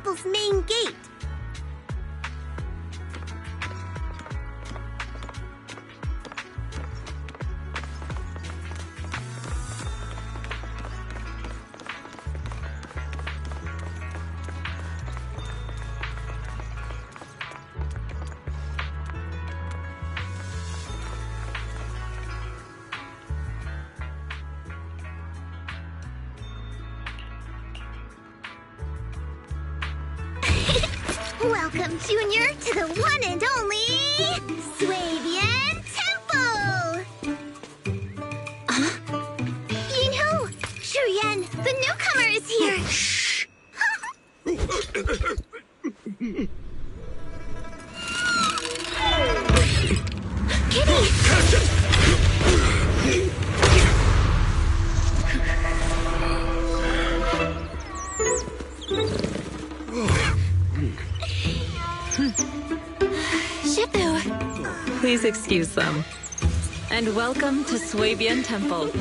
temple's main gate. Welcome, Junior, to the one and only Swabian Temple! Yinhu! Shuyan, the newcomer is here! Shh! Kitty! Catch it! Shifu! Please excuse them. And welcome to Swabian Temple.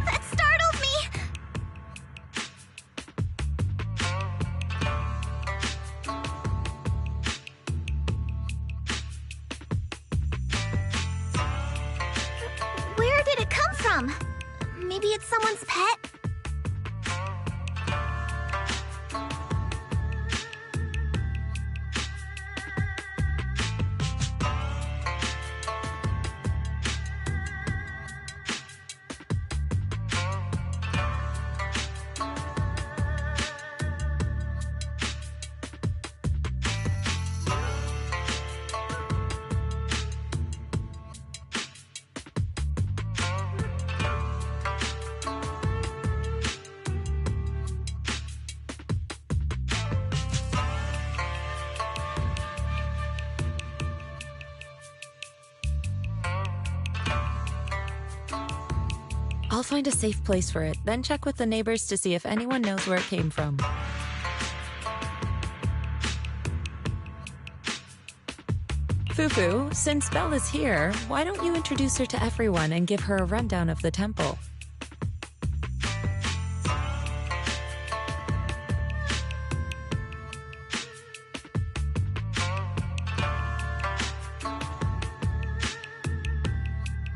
That startled me! Where did it come from? Maybe it's someone's pet? I'll find a safe place for it, then check with the neighbors to see if anyone knows where it came from. Fufu, since Belle is here, why don't you introduce her to everyone and give her a rundown of the temple?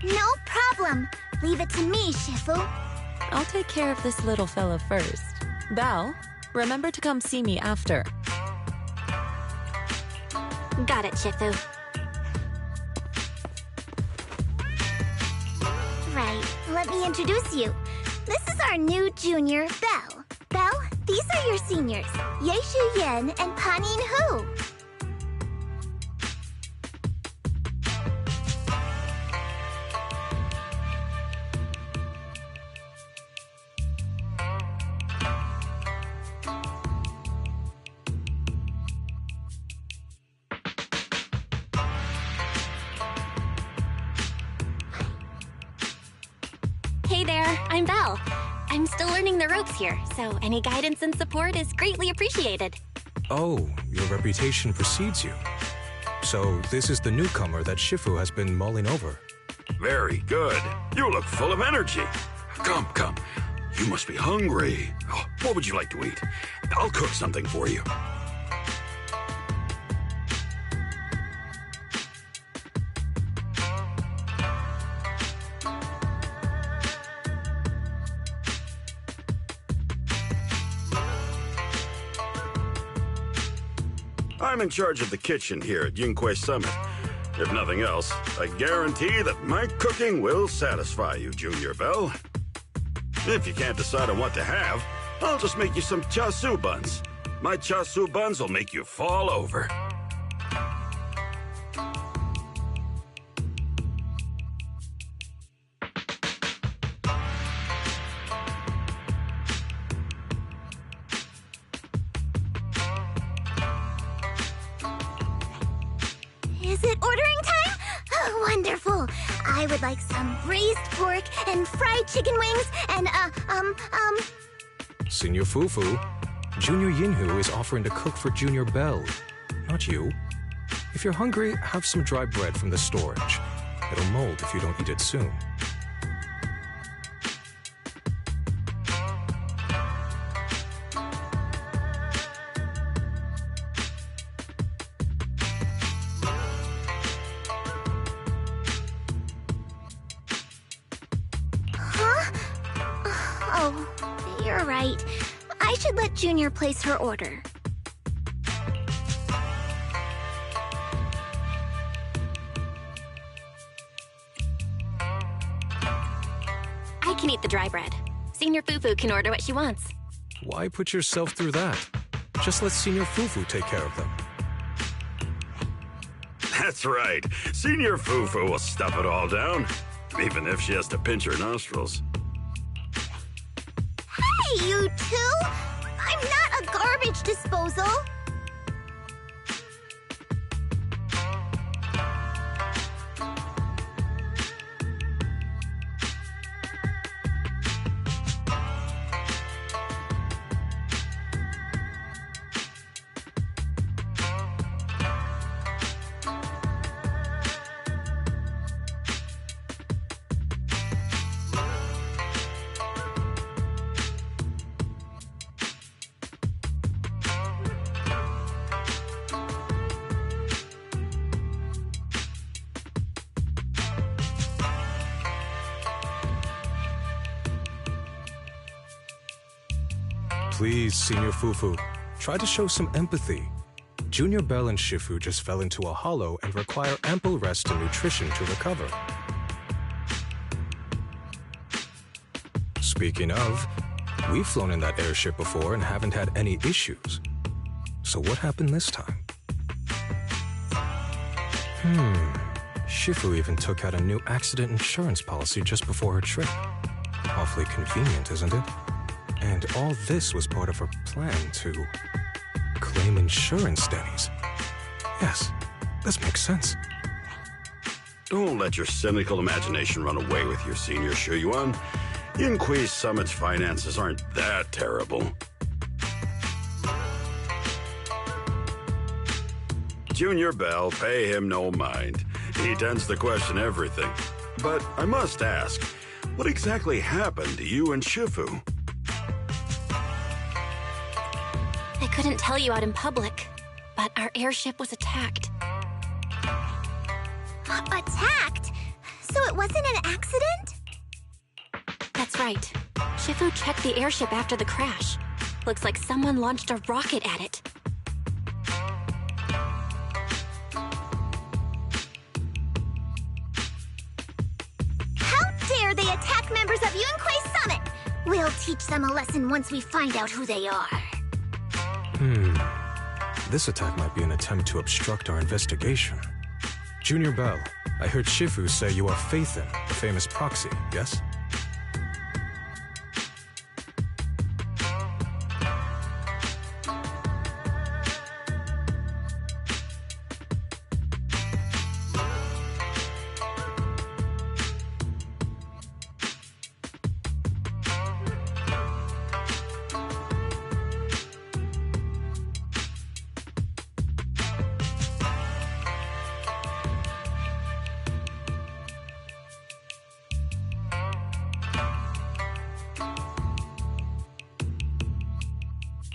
No problem. Leave it to me, Shifu. I'll take care of this little fella first. Belle, remember to come see me after. Got it, Shifu. Right, let me introduce you. This is our new junior, Belle. Belle, these are your seniors, Yeishu Yen and Panin Hu. Hey there, I'm Belle. I'm still learning the ropes here, so any guidance and support is greatly appreciated. Oh, your reputation precedes you. So this is the newcomer that Shifu has been mulling over. Very good. You look full of energy. Come, come. You must be hungry. Oh, what would you like to eat? I'll cook something for you. I'm in charge of the kitchen here at Yingque Summit. If nothing else, I guarantee that my cooking will satisfy you, Junior Belle. If you can't decide on what to have, I'll just make you some chasu buns. My chasu buns will make you fall over. Is it ordering time? Oh, wonderful. I would like some braised pork and fried chicken wings and, Senior Fufu, Junior Yinhu is offering to cook for Junior Belle, not you. If you're hungry, have some dry bread from the storage. It'll mold if you don't eat it soon. Oh, you're right. I should let Junior place her order. I can eat the dry bread. Senior Fufu can order what she wants. Why put yourself through that? Just let Senior Fufu take care of them. That's right. Senior Fufu will stuff it all down, even if she has to pinch her nostrils. Hey, you two! I'm not a garbage disposal! Please, Senior Fufu, try to show some empathy. Junior Bell and Shifu just fell into a hollow and require ample rest and nutrition to recover. Speaking of, we've flown in that airship before and haven't had any issues. So what happened this time? Shifu even took out a new accident insurance policy just before her trip. Awfully convenient, isn't it? And all this was part of her plan to claim insurance dennies. Yes, this makes sense. Don't let your cynical imagination run away with you, Senior Shuyuan. Yinhui Summit's finances aren't that terrible. Junior Bell, pay him no mind. He tends to question everything. But I must ask, what exactly happened to you and Shifu? I couldn't tell you out in public, but our airship was attacked. Attacked? So it wasn't an accident? That's right. Shifu checked the airship after the crash. Looks like someone launched a rocket at it. How dare they attack members of Yunhui Summit? We'll teach them a lesson once we find out who they are. This attack might be an attempt to obstruct our investigation. Junior Bell, I heard Shifu say you are Faithin, the famous proxy, yes?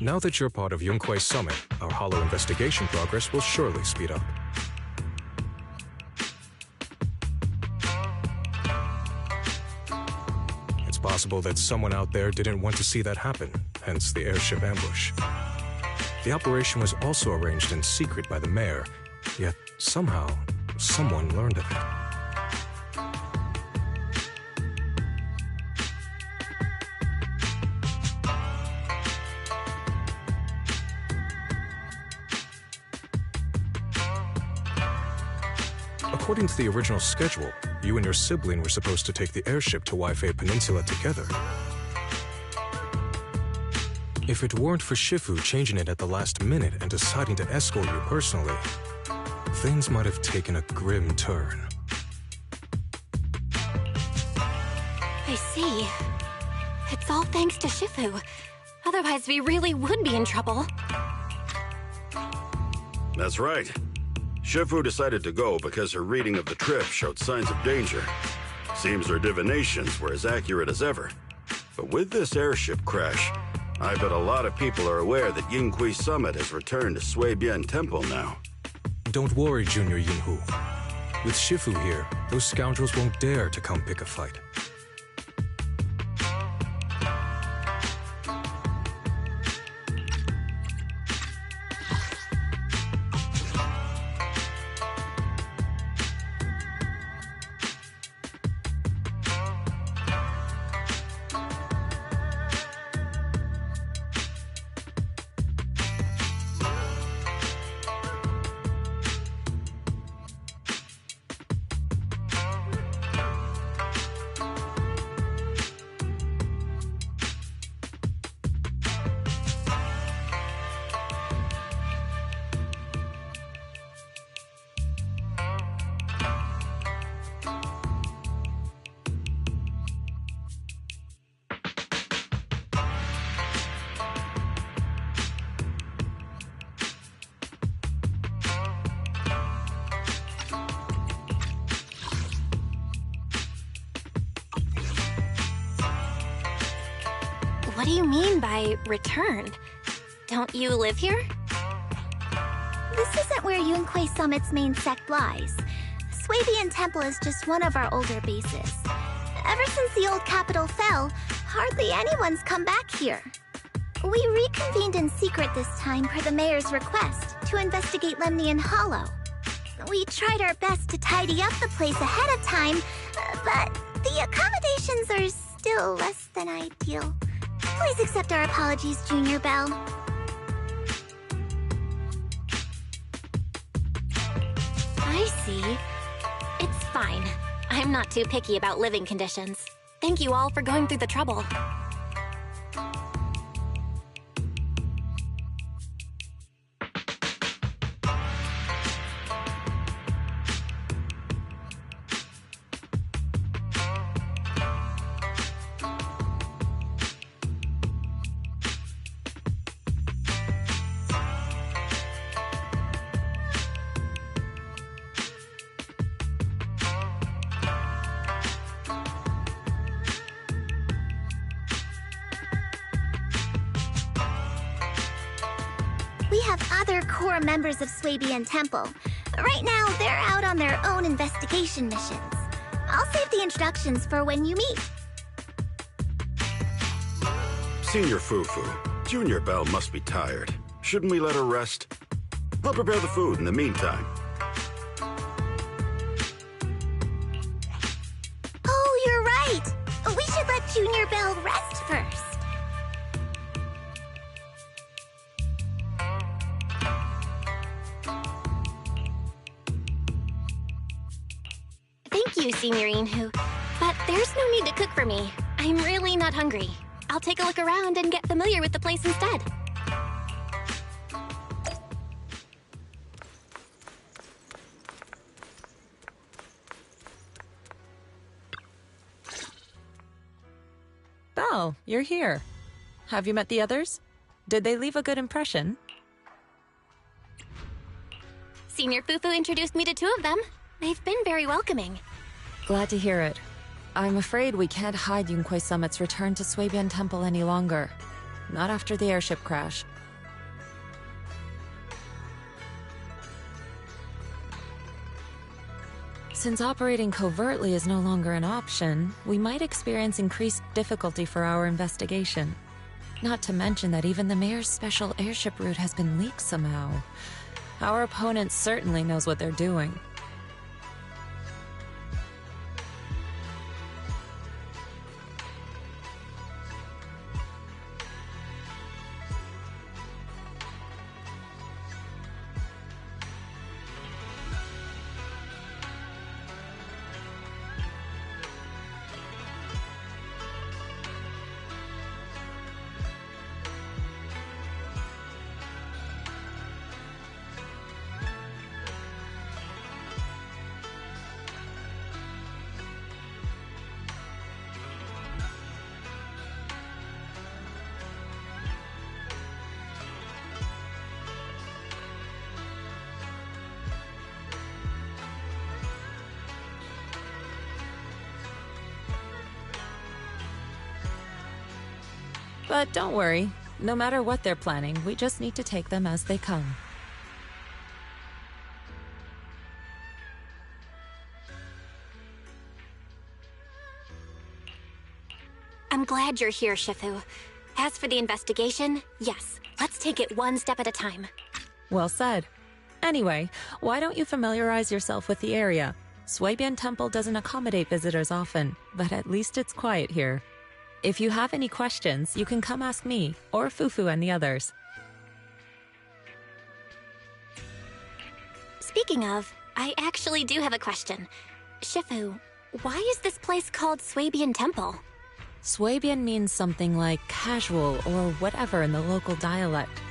Now that you're part of Yunhui Summit, our hollow investigation progress will surely speed up. It's possible that someone out there didn't want to see that happen, hence the airship ambush. The operation was also arranged in secret by the mayor, yet somehow, someone learned of it. According to the original schedule, you and your sibling were supposed to take the airship to Waifei Peninsula together. If it weren't for Shifu changing it at the last minute and deciding to escort you personally, things might have taken a grim turn. I see. It's all thanks to Shifu. Otherwise, we really would be in trouble. That's right. Shifu decided to go because her reading of the trip showed signs of danger. Seems her divinations were as accurate as ever. But with this airship crash, I bet a lot of people are aware that Yinhui Summit has returned to Suibian Temple now. Don't worry, Junior Yinhu. With Shifu here, those scoundrels won't dare to come pick a fight. What do you mean by returned? Don't you live here? This isn't where Yunquei Summit's main sect lies. Swabian Temple is just one of our older bases. Ever since the old capital fell, hardly anyone's come back here. We reconvened in secret this time per the mayor's request to investigate Lemnian Hollow. We tried our best to tidy up the place ahead of time, but the accommodations are still less than ideal. Please accept our apologies, Junior Belle. I see. It's fine. I'm not too picky about living conditions. Thank you all for going through the trouble. We have other core members of Swabian Temple. Right now, they're out on their own investigation missions. I'll save the introductions for when you meet. Senior Fufu, Junior Belle must be tired. Shouldn't we let her rest? I'll prepare the food in the meantime. Oh, you're right! We should let Junior Belle rest first. Thank you, Signorine Hu. But there's no need to cook for me. I'm really not hungry. I'll take a look around and get familiar with the place instead. Belle, you're here. Have you met the others? Did they leave a good impression? Senior Fufu introduced me to two of them. They've been very welcoming. Glad to hear it. I'm afraid we can't hide Yunquei Summit's return to Swabian Temple any longer. Not after the airship crash. Since operating covertly is no longer an option, we might experience increased difficulty for our investigation. Not to mention that even the mayor's special airship route has been leaked somehow. Our opponent certainly knows what they're doing. But don't worry. No matter what they're planning, we just need to take them as they come. I'm glad you're here, Shifu. As for the investigation, yes, let's take it one step at a time. Well said. Anyway, why don't you familiarize yourself with the area? Swabian Temple doesn't accommodate visitors often, but at least it's quiet here. If you have any questions, you can come ask me, or Fufu and the others. Speaking of, I actually do have a question. Shifu, why is this place called Swabian Temple? Swabian means something like casual or whatever in the local dialect.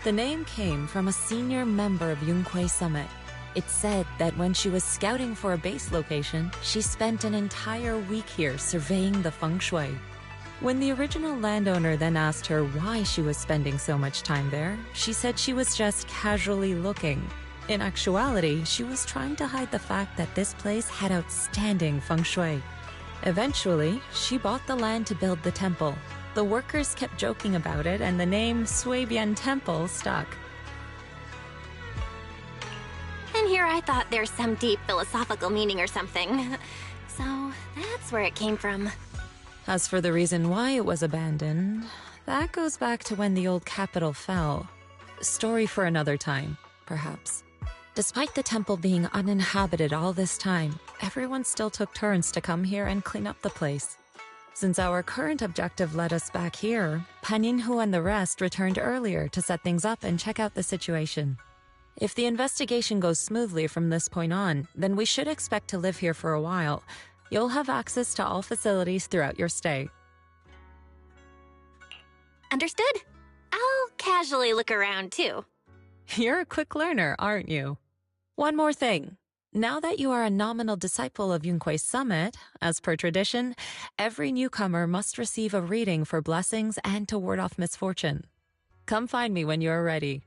The name came from a senior member of Yunquei Summit. It's said that when she was scouting for a base location, she spent an entire week here surveying the feng shui. When the original landowner then asked her why she was spending so much time there, she said she was just casually looking. In actuality, she was trying to hide the fact that this place had outstanding feng shui. Eventually, she bought the land to build the temple, The workers kept joking about it, and the name Swabian Temple stuck. And here I thought there's some deep philosophical meaning or something. So that's where it came from. As for the reason why it was abandoned, that goes back to when the old capital fell. Story for another time, perhaps. Despite the temple being uninhabited all this time, everyone still took turns to come here and clean up the place. Since our current objective led us back here, Paninhu and the rest returned earlier to set things up and check out the situation. If the investigation goes smoothly from this point on, then we should expect to live here for a while. You'll have access to all facilities throughout your stay. Understood? I'll casually look around, too. You're a quick learner, aren't you? One more thing. Now that you are a nominal disciple of Yunquei Summit, as per tradition, every newcomer must receive a reading for blessings and to ward off misfortune. Come find me when you're ready.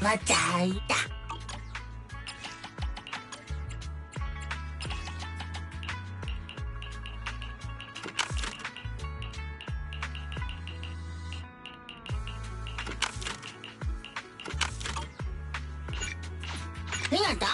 我仔得。练的。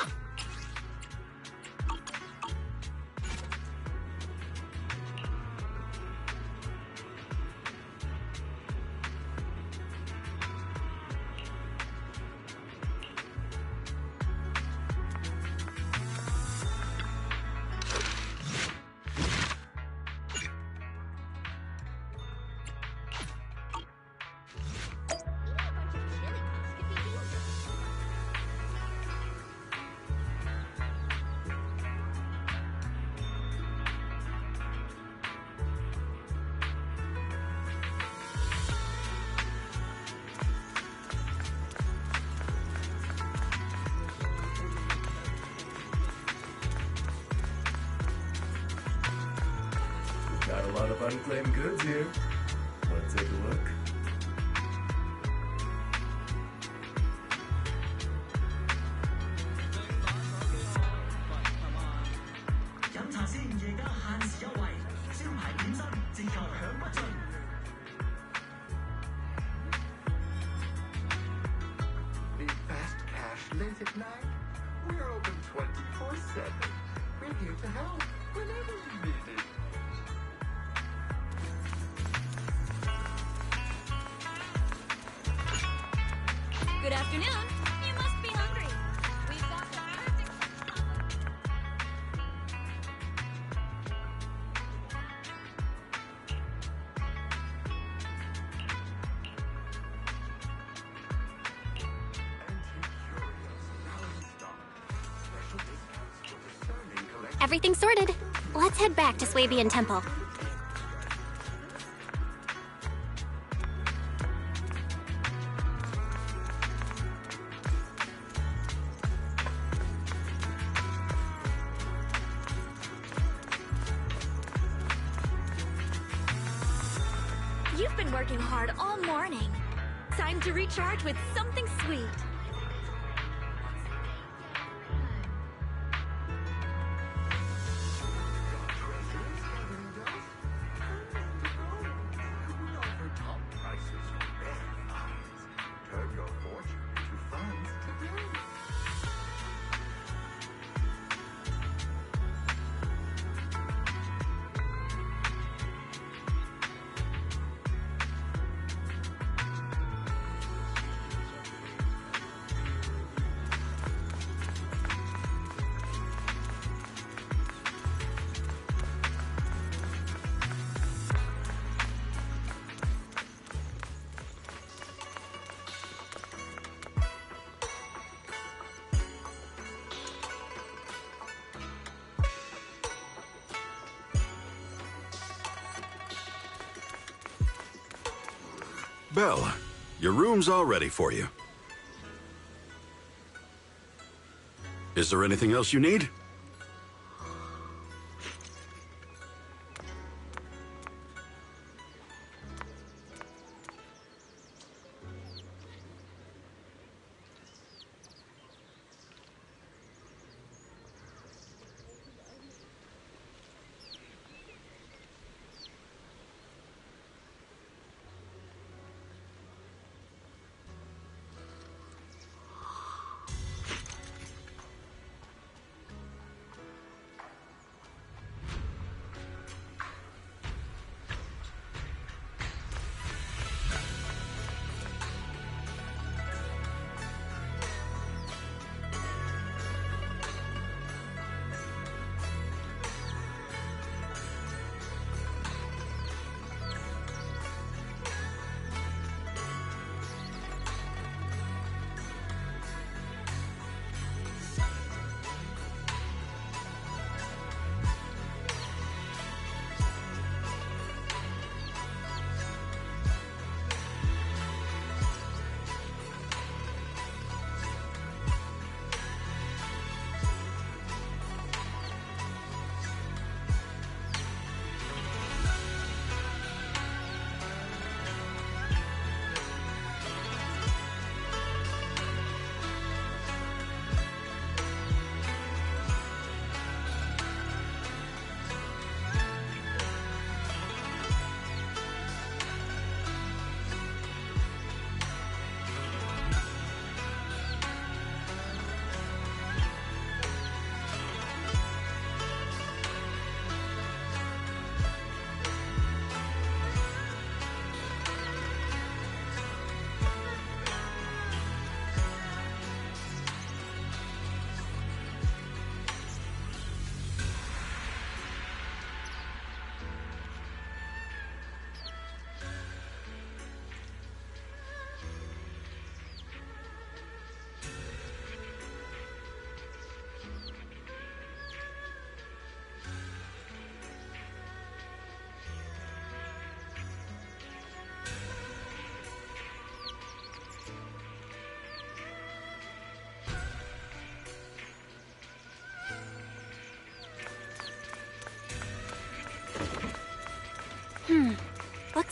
Got a lot of unclaimed goods here. Wanna take a look? Need fast cash late at night? We're open 24/7. We're here to help whenever you need it. Good afternoon. You must be hungry. We've got the perfect... Everything sorted. Let's head back to Swabian Temple. You've been working hard all morning. Time to recharge with something sweet. Turn your fortune into funds today. Belle, your room's all ready for you. Is there anything else you need?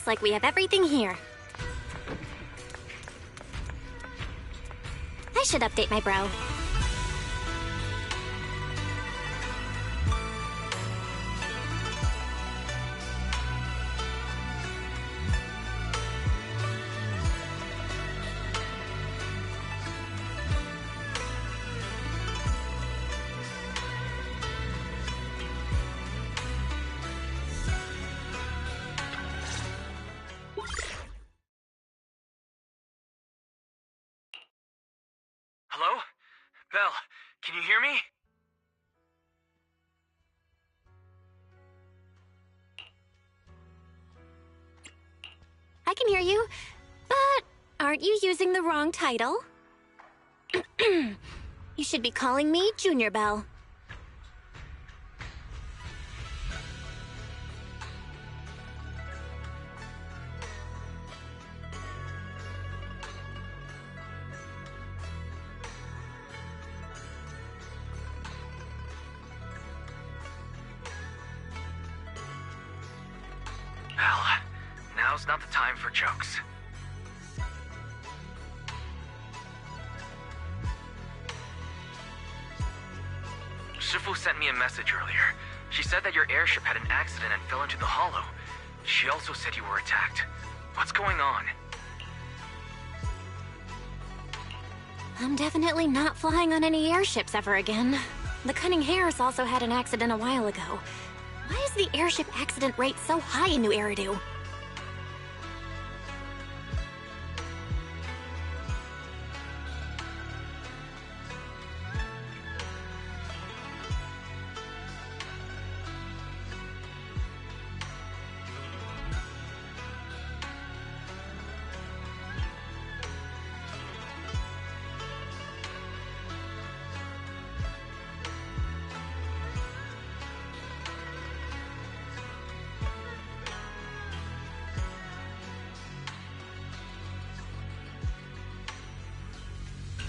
Looks like we have everything here. I should update my bro. Hello? Belle, can you hear me? I can hear you, but aren't you using the wrong title? You should be calling me Junior Belle. Belle, now's not the time for jokes. Shifu sent me a message earlier. She said that your airship had an accident and fell into the hollow. She also said you were attacked. What's going on? I'm definitely not flying on any airships ever again. The Cunning Hares also had an accident a while ago. Why is the airship accident rate so high in New Eridu?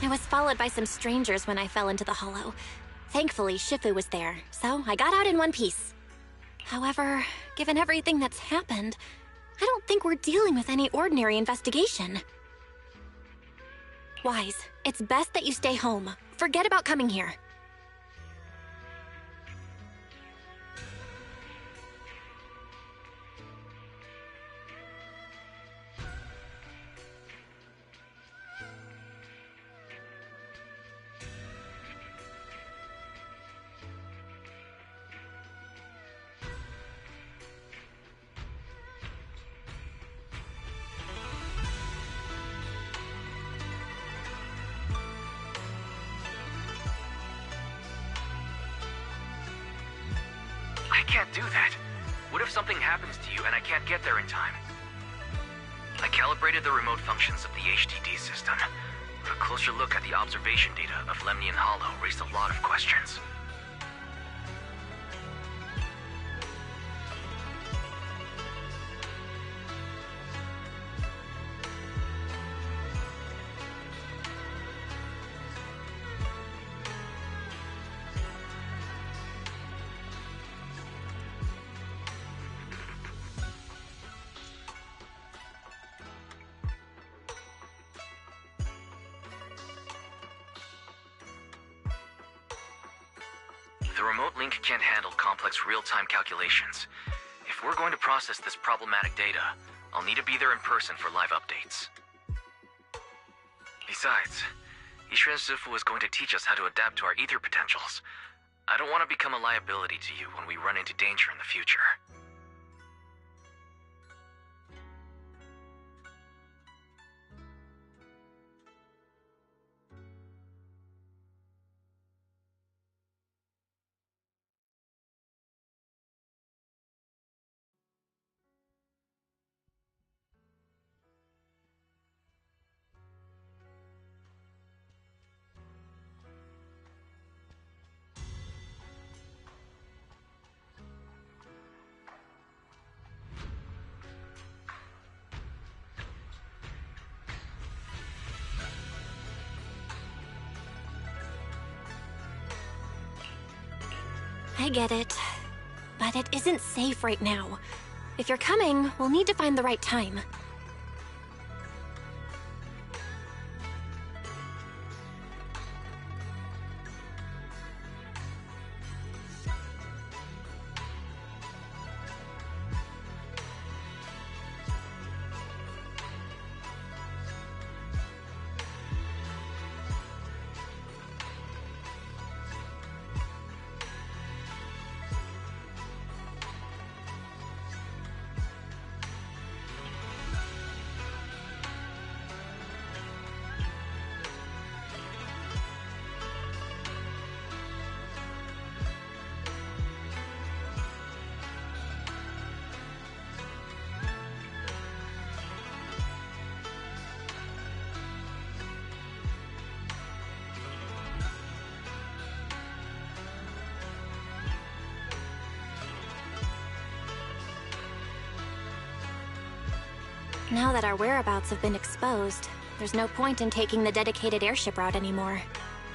I was followed by some strangers when I fell into the hollow. Thankfully, Shifu was there, so I got out in one piece. However, given everything that's happened, I don't think we're dealing with any ordinary investigation. Wise, it's best that you stay home. Forget about coming here. I can't do that. What if something happens to you and I can't get there in time? I calibrated the remote functions of the HDD system. A closer look at the observation data of Lemnian Hollow raised a lot of questions. The remote link can't handle complex real-time calculations. If we're going to process this problematic data, I'll need to be there in person for live updates. Besides, Ishren Sifu is going to teach us how to adapt to our ether potentials. I don't want to become a liability to you when we run into danger in the future. I get it. But it isn't safe right now. If you're coming, we'll need to find the right time. Now that our whereabouts have been exposed, there's no point in taking the dedicated airship route anymore.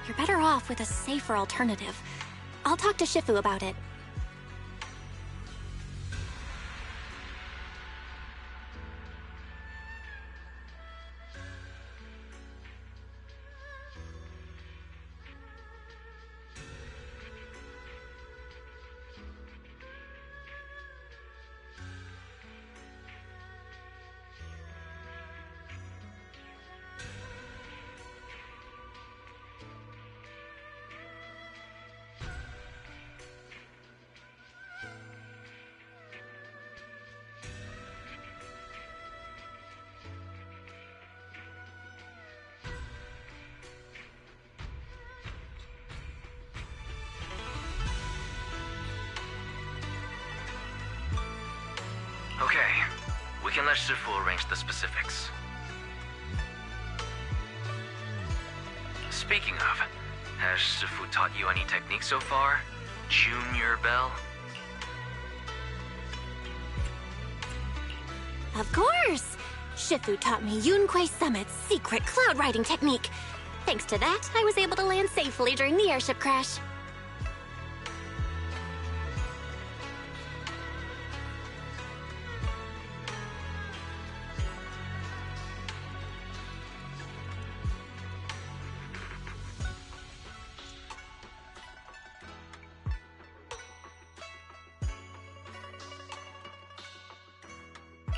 You're better off with a safer alternative. I'll talk to Shifu about it. Okay, we can let Shifu arrange the specifics. Speaking of, has Shifu taught you any techniques so far? Junior Bell? Of course! Shifu taught me Yunquei Summit's secret cloud riding technique. Thanks to that, I was able to land safely during the airship crash.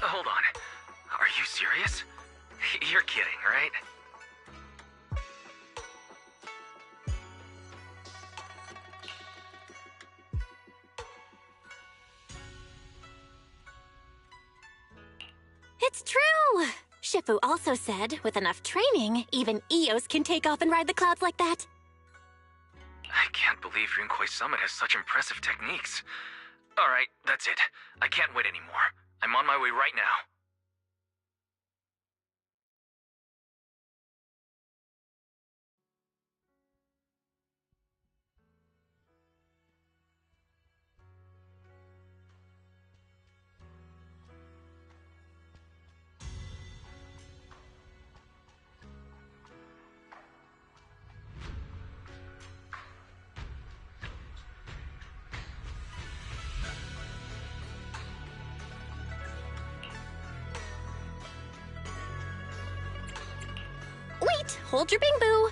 Hold on. Are you serious? You're kidding, right? It's true! Shifu also said, with enough training, even Eos can take off and ride the clouds like that. I can't believe Yunquei Summit has such impressive techniques. Alright, that's it. I can't wait anymore. I'm on my way right now. Wait, hold your bing boo.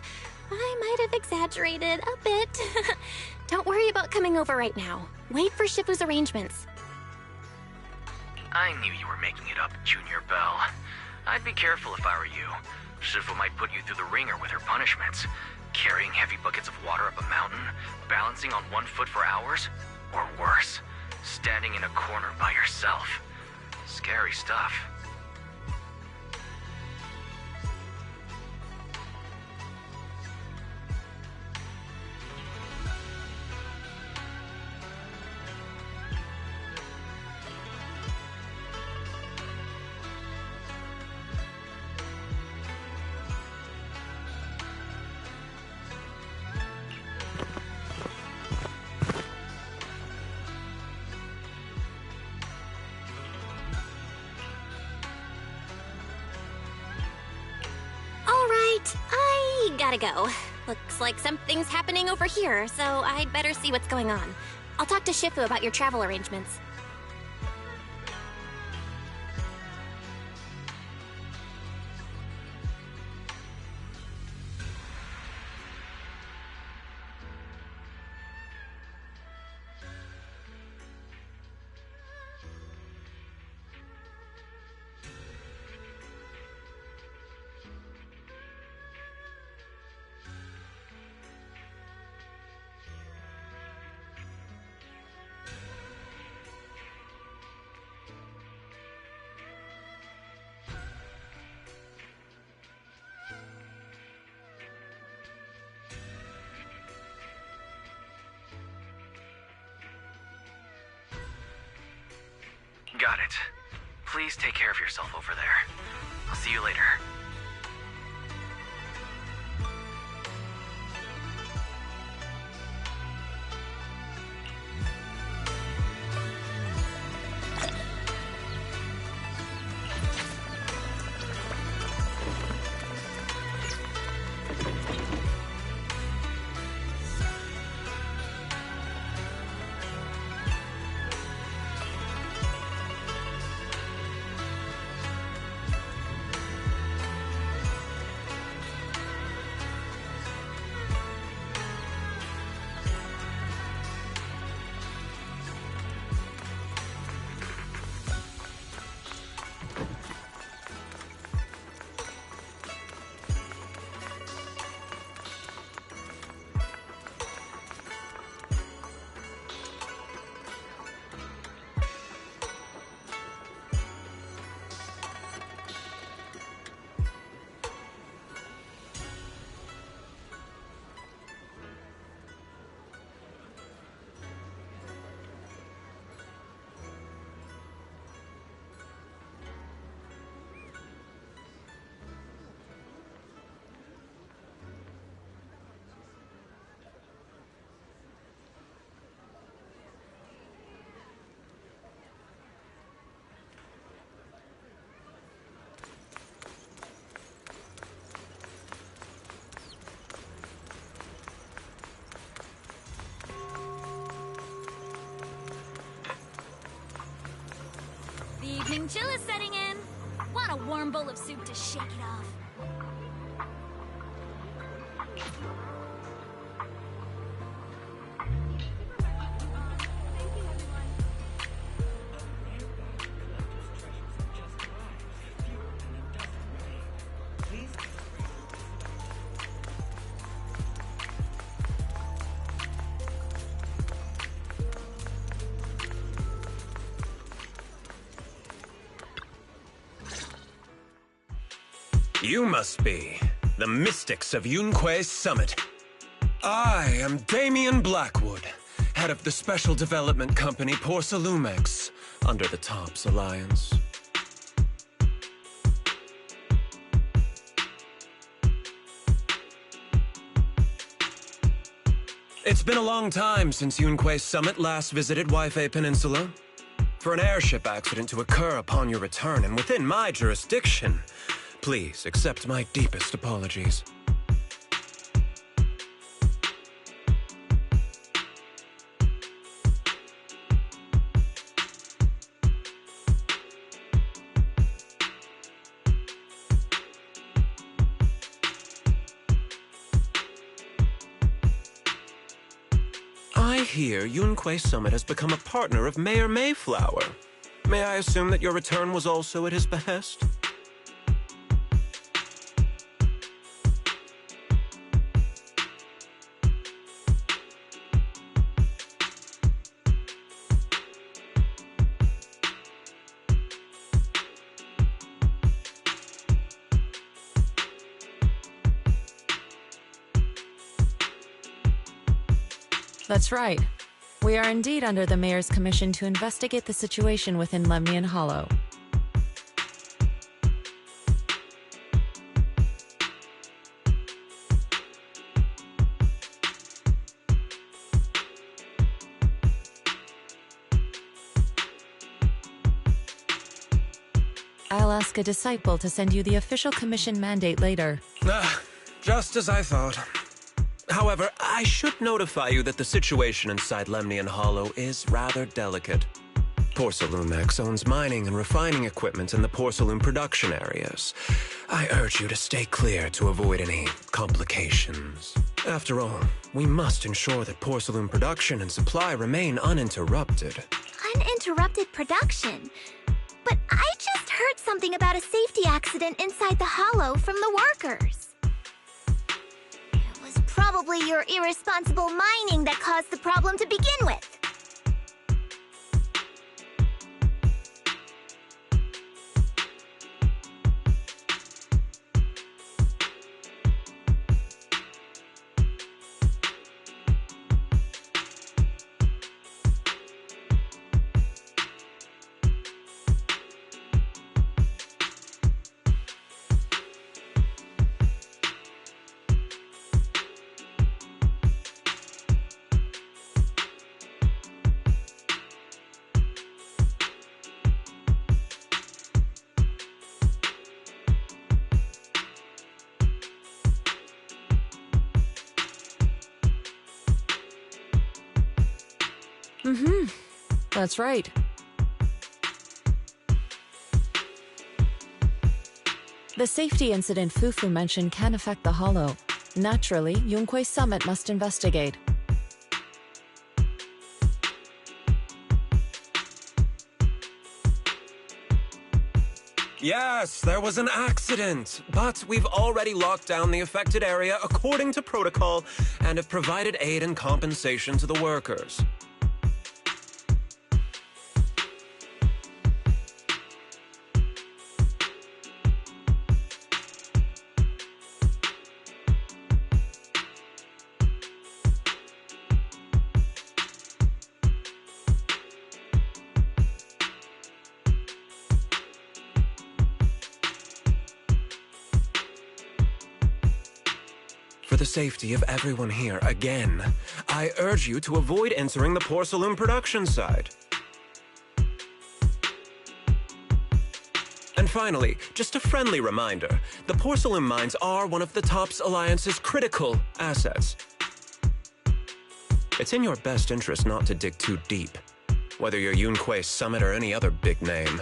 I might have exaggerated a bit. Don't worry about coming over right now. Wait for Shifu's arrangements. I knew you were making it up, Junior Bell. I'd be careful if I were you. Shifu might put you through the ringer with her punishments. Carrying heavy buckets of water up a mountain, balancing on one foot for hours, or worse, standing in a corner by yourself. Scary stuff. I gotta go. Looks like something's happening over here, so I'd better see what's going on. I'll talk to Shifu about your travel arrangements. Got it. Please take care of yourself over there. I'll see you later. The evening chill is setting in. Want a warm bowl of soup to shake it off. You must be the mystics of Yunque's summit. I am Damien Blackwood, head of the special development company Porcelumex, under the Tops Alliance. It's been a long time since Yunque's summit last visited Waifei Peninsula. For an airship accident to occur upon your return and within my jurisdiction, please accept my deepest apologies. I hear Yunque Summit has become a partner of Mayor Mayflower. May I assume that your return was also at his behest? That's right. We are indeed under the Mayor's commission to investigate the situation within Lemnian Hollow. I'll ask a disciple to send you the official commission mandate later. Just as I thought. However, I should notify you that the situation inside Lemnian Hollow is rather delicate. Porcelumex owns mining and refining equipment in the porcelain production areas. I urge you to stay clear to avoid any complications. After all, we must ensure that porcelain production and supply remain uninterrupted. Uninterrupted production? But I just heard something about a safety accident inside the hollow from the workers. It was probably your irresponsible mining that caused the problem to begin with. Mm-hmm. That's right. The safety incident Fufu mentioned can affect the Hollow. Naturally, Yunquei Summit must investigate. Yes, there was an accident, but we've already locked down the affected area according to protocol and have provided aid and compensation to the workers. For the safety of everyone here, again, I urge you to avoid entering the porcelain production site. And finally, just a friendly reminder, the porcelain mines are one of the TOPS Alliance's critical assets. It's in your best interest not to dig too deep, whether you're Yunquei Summit or any other big name.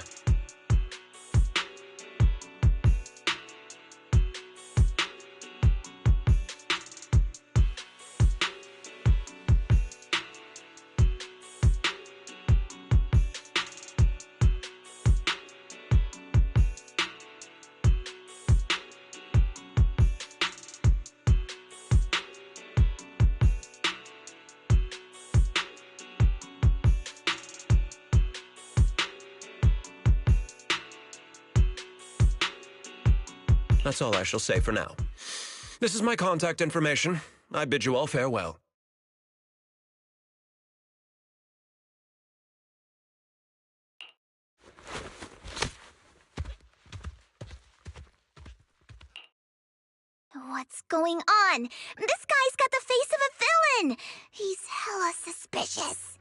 That's all I shall say for now. This is my contact information. I bid you all farewell. What's going on? This guy's got the face of a villain! He's hella suspicious.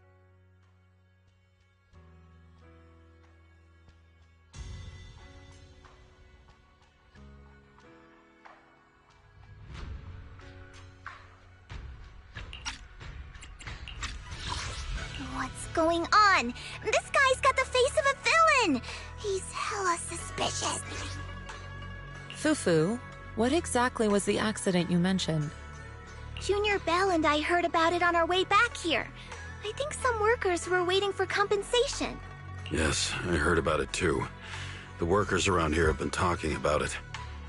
What's going on? This guy's got the face of a villain! He's hella suspicious. Fufu, what exactly was the accident you mentioned? Junior Bell and I heard about it on our way back here. I think some workers were waiting for compensation. Yes, I heard about it too. The workers around here have been talking about it.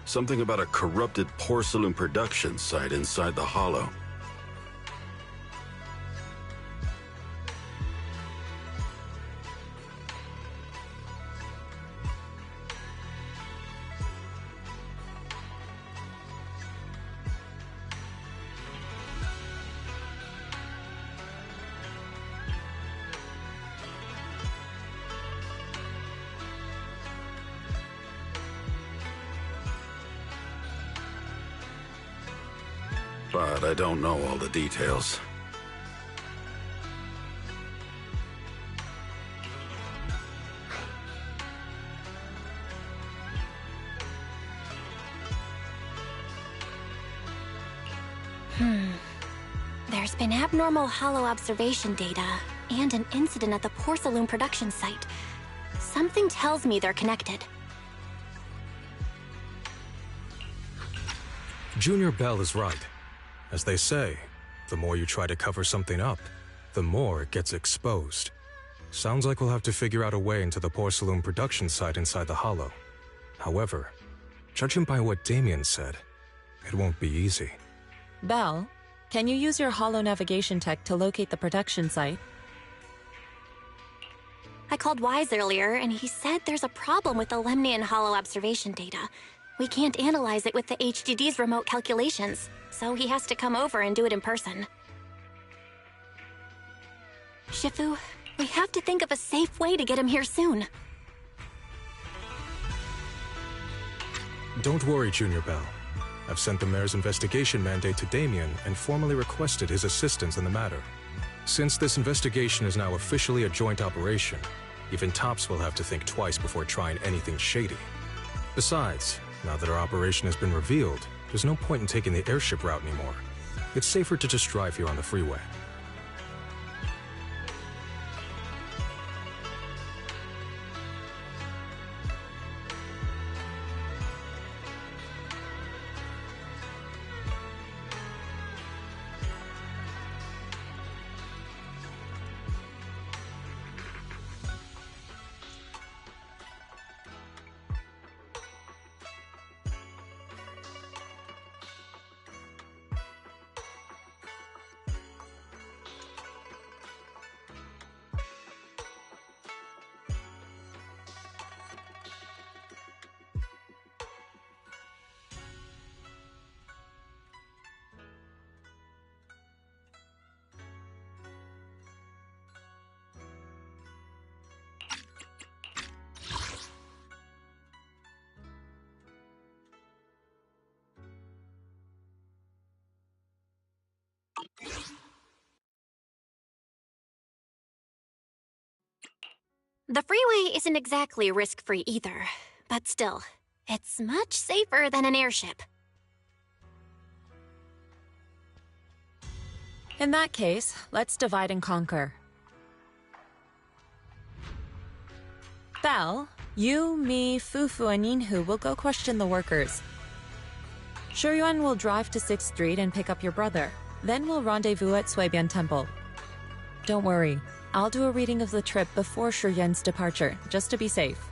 Something about a corrupted porcelain production site inside the Hollow. But I don't know all the details. There's been abnormal hollow observation data and an incident at the porcelain production site. Something tells me they're connected. Junior Bell is right. As they say, the more you try to cover something up, the more it gets exposed. Sounds like we'll have to figure out a way into the porcelain production site inside the Hollow. However, judging by what Damien said, it won't be easy. Bell, can you use your Hollow navigation tech to locate the production site? I called Wise earlier, and he said there's a problem with the Lemnian Hollow observation data. We can't analyze it with the HDD's remote calculations, so he has to come over and do it in person. Shifu, we have to think of a safe way to get him here soon. Don't worry, Junior Bell. I've sent the mayor's investigation mandate to Damien and formally requested his assistance in the matter. Since this investigation is now officially a joint operation, even TOPS will have to think twice before trying anything shady. Besides, now that our operation has been revealed, there's no point in taking the airship route anymore. It's safer to just drive here on the freeway. The freeway isn't exactly risk-free either, but still, it's much safer than an airship. In that case, let's divide and conquer. Belle, you, me, Fufu, and Yinhu will go question the workers. Shuyuan will drive to 6th Street and pick up your brother. Then we'll rendezvous at Suibian Temple. Don't worry, I'll do a reading of the trip before Shuyuan's departure, just to be safe.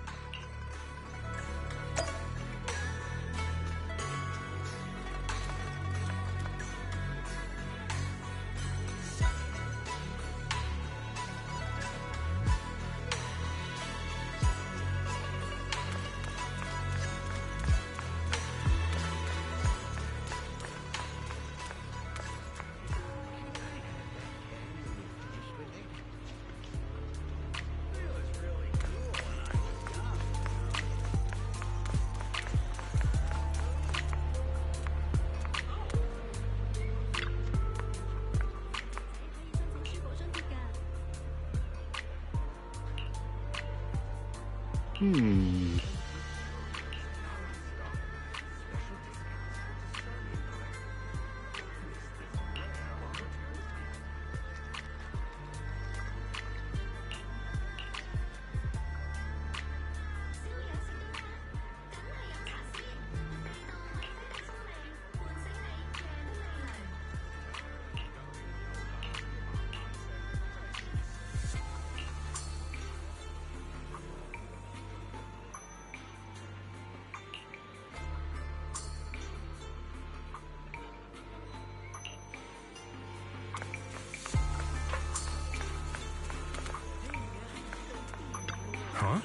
Huh?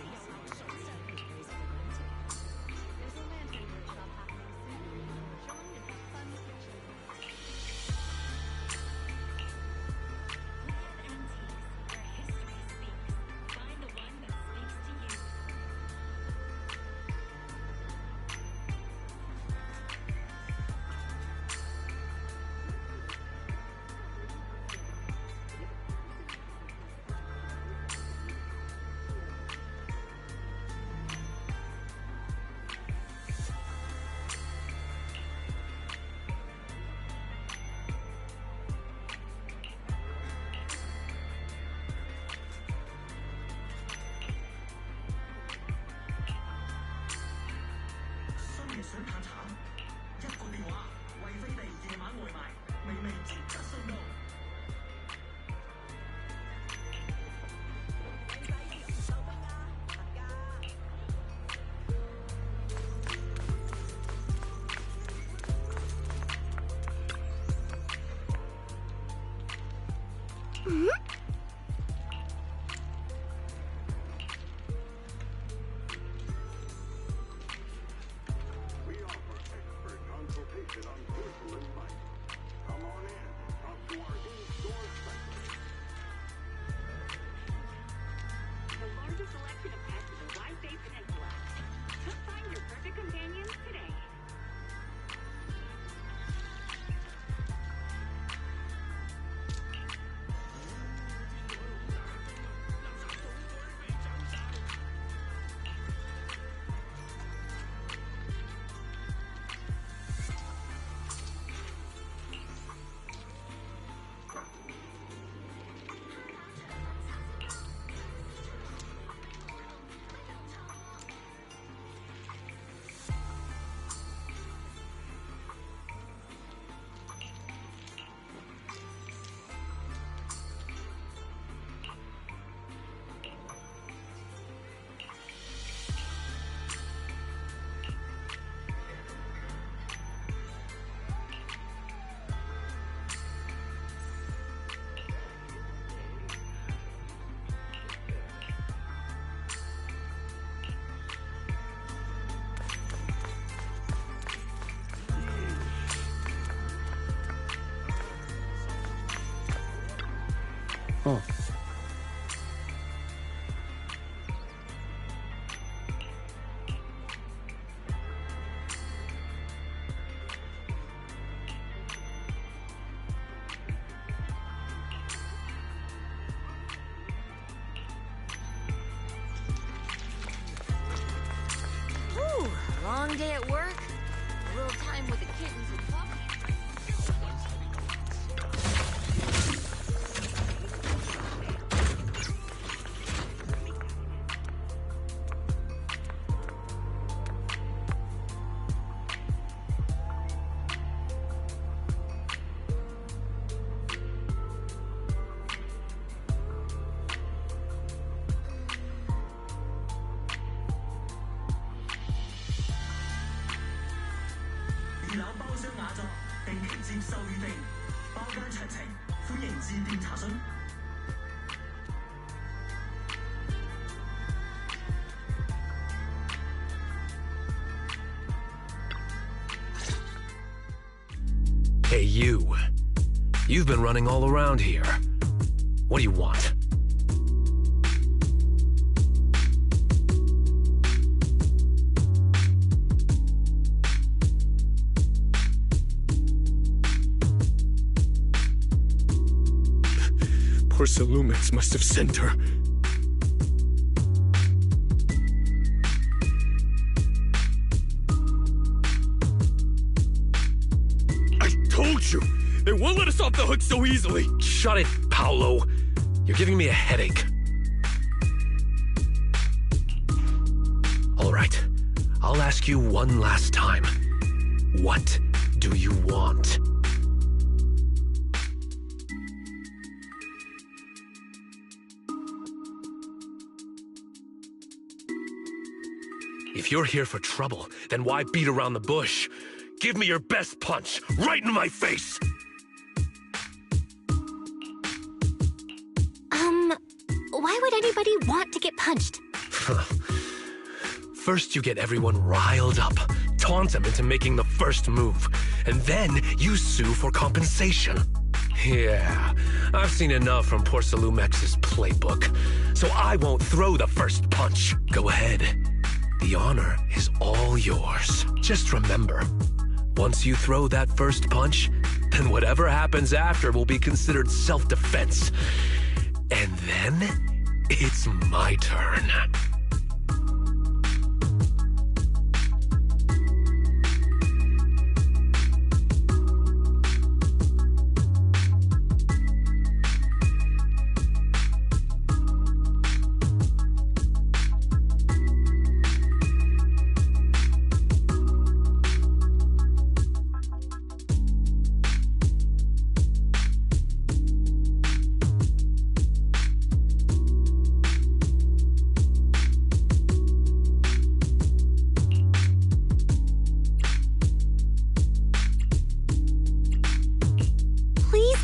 long day at work, a little time with the kittens and puppies. Hey, you. You've been running all around here. What do you want? Porcelumix must have sent her. I told you! They won't let us off the hook so easily! Shut it, Paolo. You're giving me a headache. All right. I'll ask you one last time. What do you want? If you're here for trouble, then why beat around the bush? Give me your best punch, right in my face! Why would anybody want to get punched? First you get everyone riled up, taunt them into making the first move, and then you sue for compensation. Yeah, I've seen enough from Porcelumex's playbook, so I won't throw the first punch. Go ahead. The honor is all yours. Just remember, once you throw that first punch, then whatever happens after will be considered self-defense. And then, it's my turn.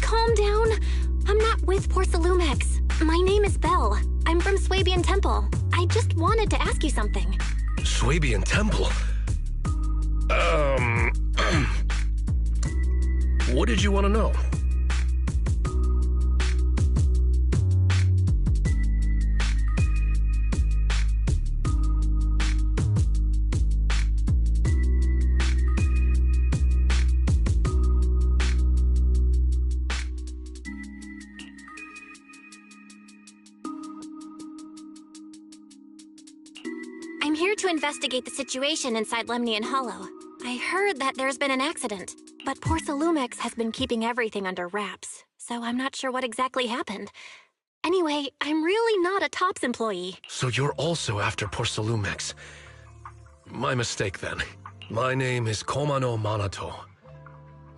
Calm down. I'm not with Porcelumex. My name is Belle. I'm from Swabian Temple. I just wanted to ask you something. Swabian Temple? What did you want to know? I'm here to investigate the situation inside Lemnian Hollow. I heard that there's been an accident, but Porcelumex has been keeping everything under wraps, so I'm not sure what exactly happened. Anyway, I'm really not a TOPS employee. So you're also after Porcelumex. My mistake, then. My name is Komano Manato.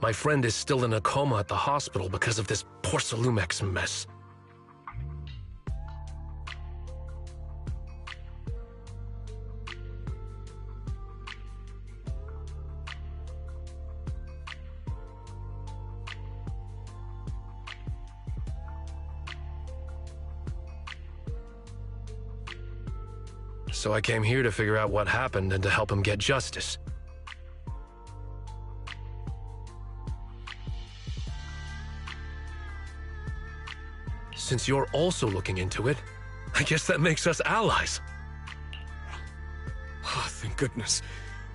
My friend is still in a coma at the hospital because of this Porcelumex mess. So I came here to figure out what happened and to help him get justice. Since you're also looking into it, I guess that makes us allies. Oh, thank goodness.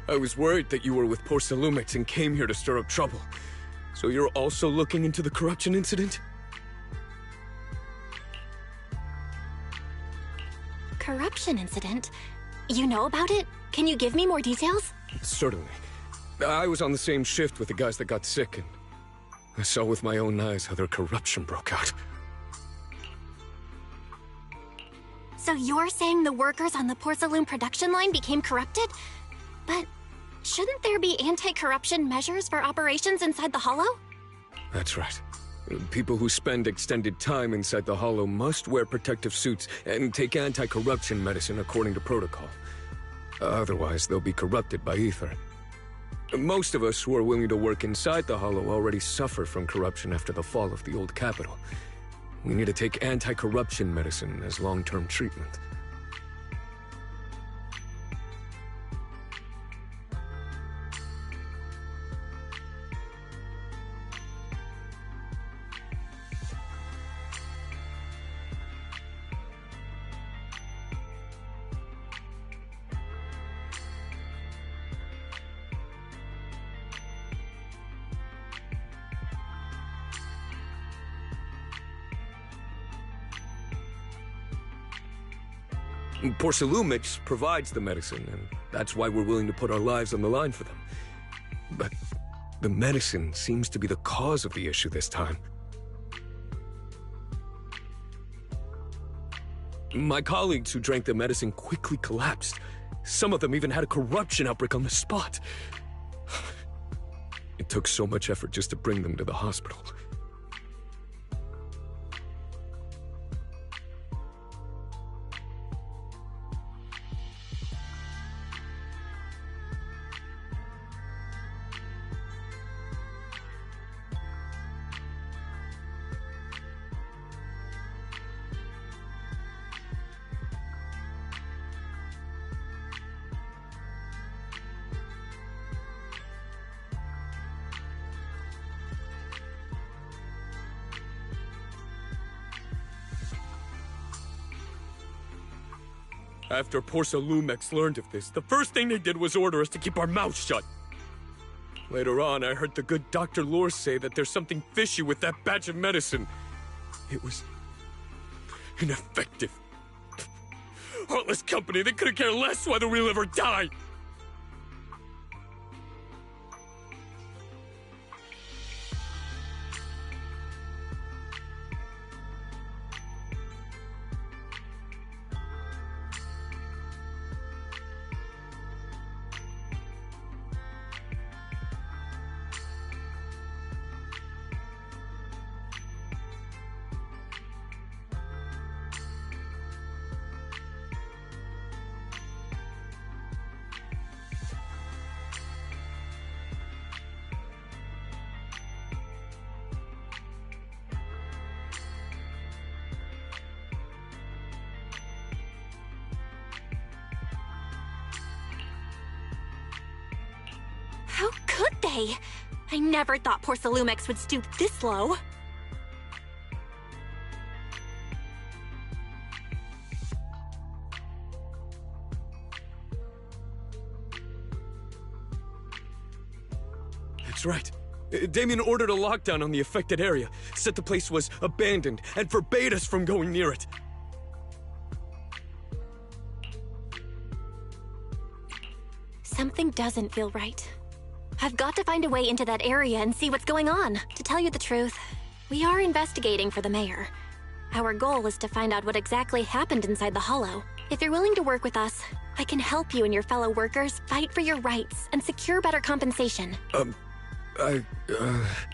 I was worried that you were with Porcelumix and came here to stir up trouble. So you're also looking into the corruption incident? Corruption incident? You know about it? Can you give me more details? Certainly. I was on the same shift with the guys that got sick, and I saw with my own eyes how their corruption broke out. So you're saying the workers on the porcelain production line became corrupted? But shouldn't there be anti-corruption measures for operations inside the Hollow? That's right. People who spend extended time inside the Hollow must wear protective suits and take anti-corruption medicine according to protocol. Otherwise, they'll be corrupted by ether. Most of us who are willing to work inside the Hollow already suffer from corruption after the fall of the old capital. We need to take anti-corruption medicine as long-term treatment. Porcelumix provides the medicine, and that's why we're willing to put our lives on the line for them. But the medicine seems to be the cause of the issue this time. My colleagues who drank the medicine quickly collapsed. Some of them even had a corruption outbreak on the spot. It took so much effort just to bring them to the hospital. After Porcelumix learned of this, the first thing they did was order us to keep our mouths shut. Later on, I heard the good Dr. Lore say that there's something fishy with that batch of medicine. It was ineffective. Heartless company, they couldn't care less whether we live or die. How could they? I never thought Porcelumix would stoop this low. That's right. Damien ordered a lockdown on the affected area, said the place was abandoned, and forbade us from going near it. Something doesn't feel right. I've got to find a way into that area and see what's going on. To tell you the truth, we are investigating for the mayor. Our goal is to find out what exactly happened inside the Hollow. If you're willing to work with us, I can help you and your fellow workers fight for your rights and secure better compensation.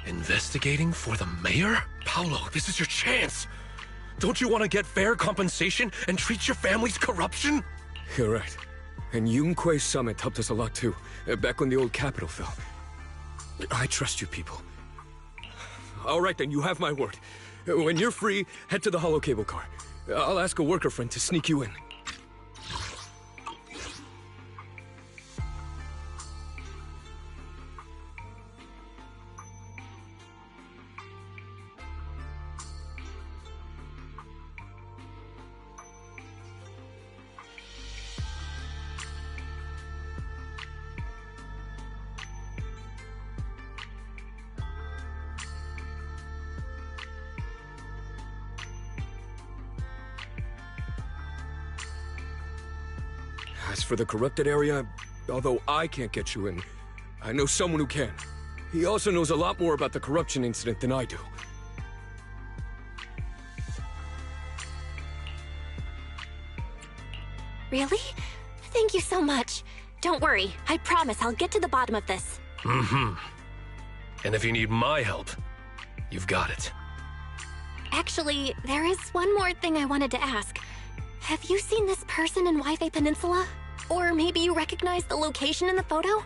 Investigating for the mayor? Paolo, this is your chance. Don't you want to get fair compensation and treat your family's corruption? You're right. And Yunquei Summit helped us a lot too, back when the old capital fell. I trust you people. All right then, you have my word. When you're free, head to the hollow cable car. I'll ask a worker friend to sneak you in. As for the corrupted area, Although I can't get you in, I know someone who can. He also knows a lot more about the corruption incident than I do. Really? Thank you so much. Don't worry, I promise I'll get to the bottom of this. Mm-hmm. And if you need my help, you've got it. Actually, there is one more thing I wanted to ask. Have you seen this person in Wi-Fi Peninsula? Or maybe you recognize the location in the photo?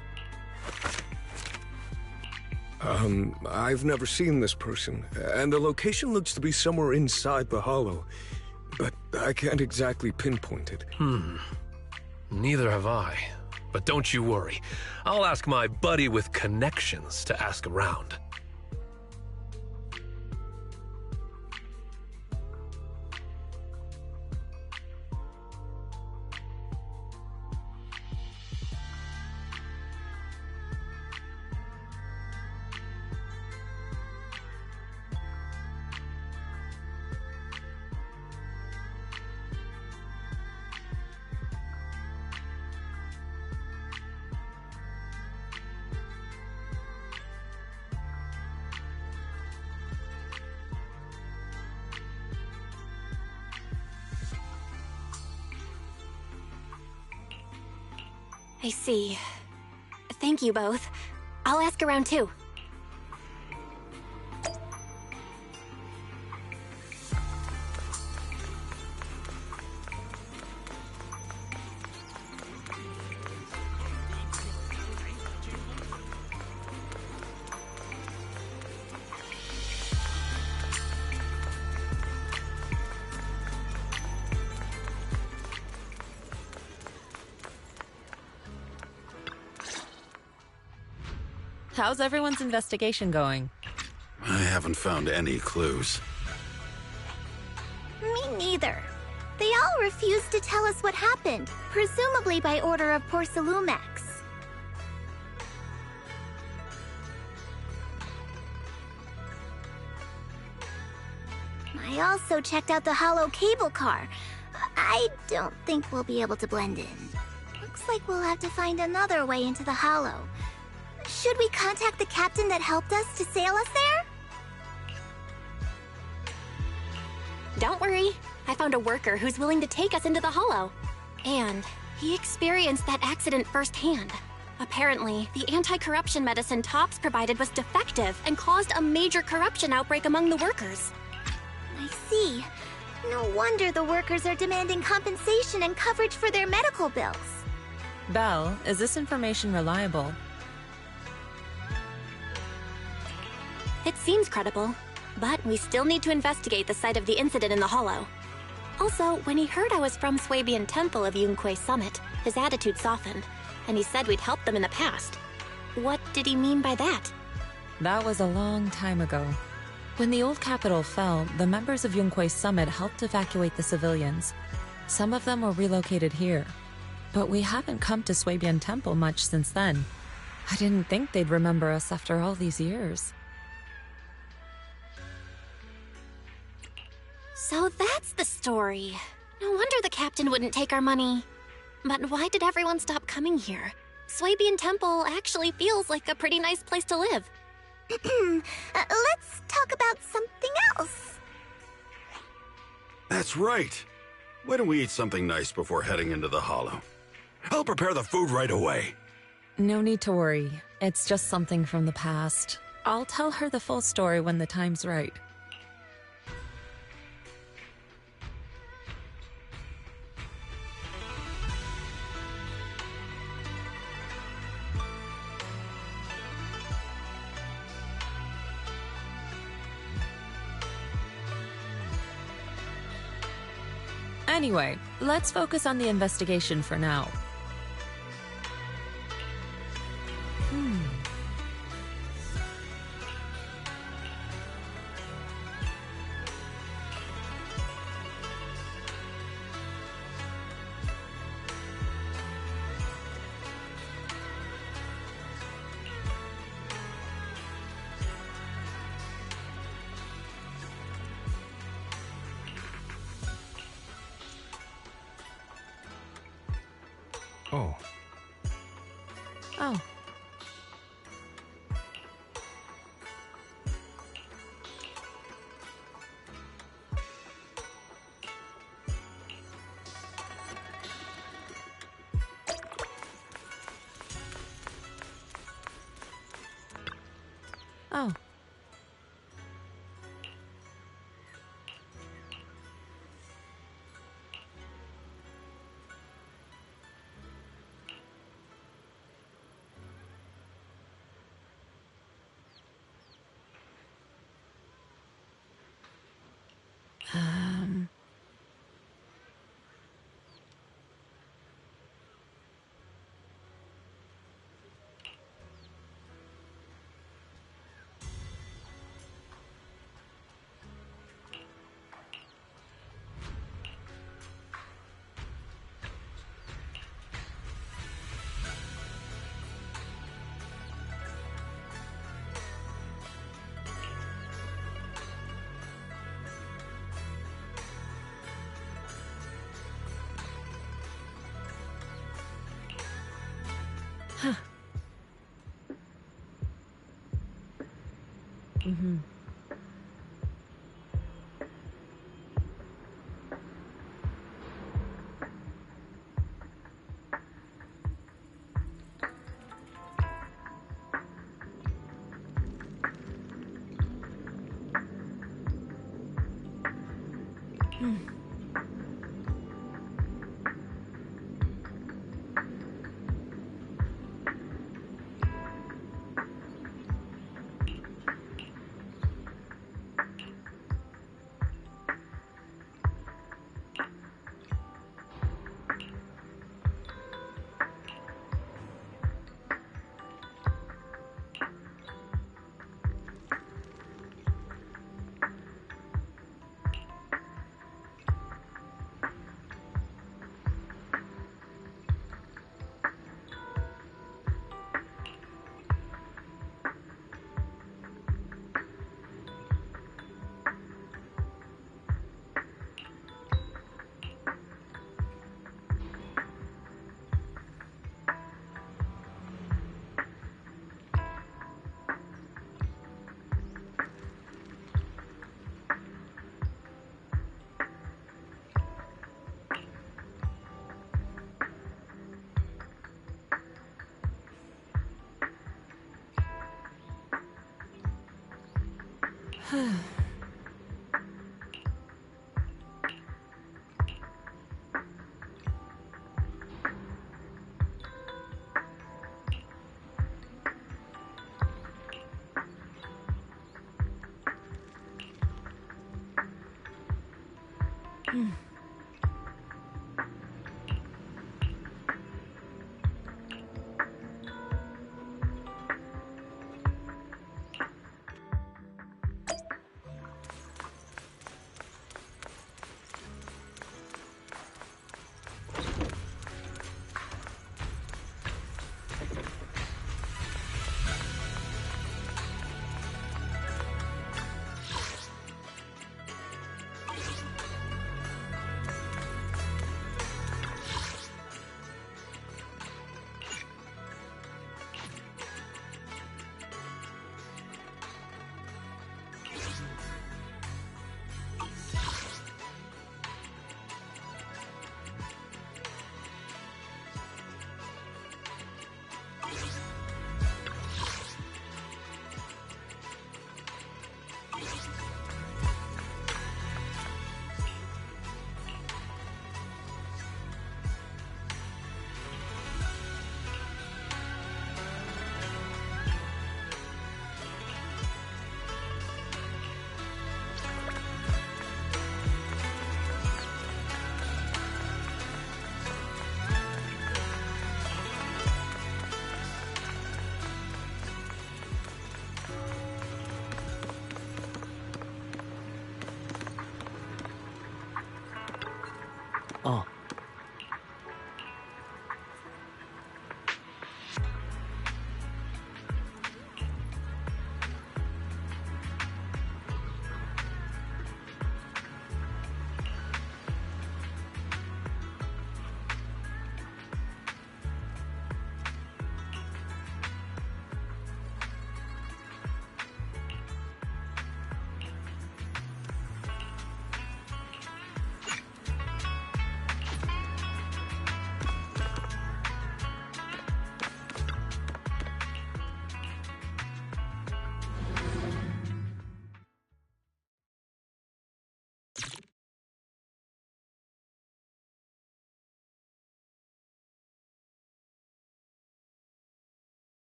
I've never seen this person, and the location looks to be somewhere inside the hollow, but I can't exactly pinpoint it. Neither have I. But don't you worry. I'll ask my buddy with connections to ask around. I see. Thank you both. I'll ask around too. How's everyone's investigation going? I haven't found any clues. Me neither. They all refused to tell us what happened, presumably by order of Porcelumex. I also checked out the hollow cable car. I don't think we'll be able to blend in. Looks like we'll have to find another way into the hollow. Should we contact the captain that helped us to sail us there? Don't worry. I found a worker who's willing to take us into the hollow. And he experienced that accident firsthand. Apparently, the anti-corruption medicine Tops provided was defective and caused a major corruption outbreak among the workers. I see. No wonder the workers are demanding compensation and coverage for their medical bills. Belle, is this information reliable? It seems credible, but we still need to investigate the site of the incident in the hollow. Also, when he heard I was from Swabian Temple of Yunquay Summit, his attitude softened, and he said we'd helped them in the past. What did he mean by that? That was a long time ago. When the old capital fell, the members of Yunquay Summit helped evacuate the civilians. Some of them were relocated here. But we haven't come to Swabian Temple much since then. I didn't think they'd remember us after all these years. So that's the story. No wonder the captain wouldn't take our money. But why did everyone stop coming here? Swabian Temple actually feels like a pretty nice place to live. Let's talk about something else. That's right. Why don't we eat something nice before heading into the hollow? I'll prepare the food right away. No need to worry. It's just something from the past. I'll tell her the full story when the time's right. Anyway, let's focus on the investigation for now. Oh. Oh. Huh. Mm-hmm.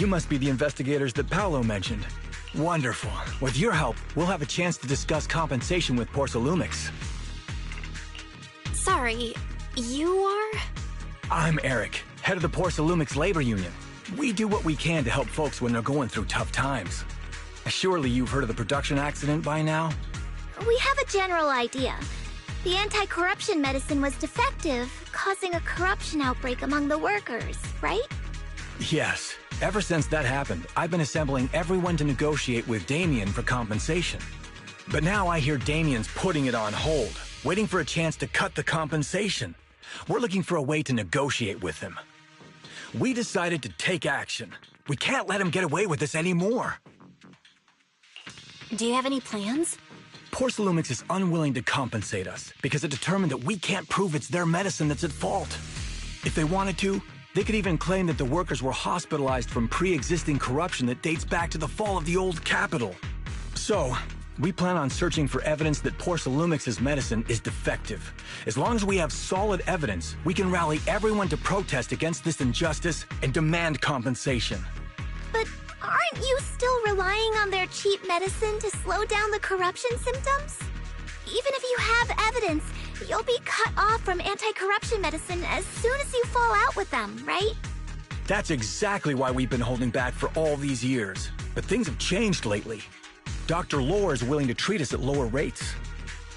You must be the investigators that Paolo mentioned. Wonderful. With your help, we'll have a chance to discuss compensation with Porcelumix. Sorry, you are? I'm Eric, head of the Porcelumix Labor Union. We do what we can to help folks when they're going through tough times. Surely you've heard of the production accident by now? We have a general idea. The anti-corruption medicine was defective, causing a corruption outbreak among the workers, right? Yes. Ever since that happened, I've been assembling everyone to negotiate with Damien for compensation. But now I hear Damien's putting it on hold, waiting for a chance to cut the compensation. We're looking for a way to negotiate with him. We decided to take action. We can't let him get away with this anymore. Do you have any plans? Porcelumix is unwilling to compensate us because it determined that we can't prove it's their medicine that's at fault. If they wanted to, they could even claim that the workers were hospitalized from pre-existing corruption that dates back to the fall of the old capital. So, we plan on searching for evidence that Porcelumix's medicine is defective. As long as we have solid evidence, we can rally everyone to protest against this injustice and demand compensation. But aren't you still relying on their cheap medicine to slow down the corruption symptoms? Even if you have evidence, you'll be cut off from anti-corruption medicine as soon as you fall out with them, right? That's exactly why we've been holding back for all these years. But things have changed lately. Dr. Lore is willing to treat us at lower rates.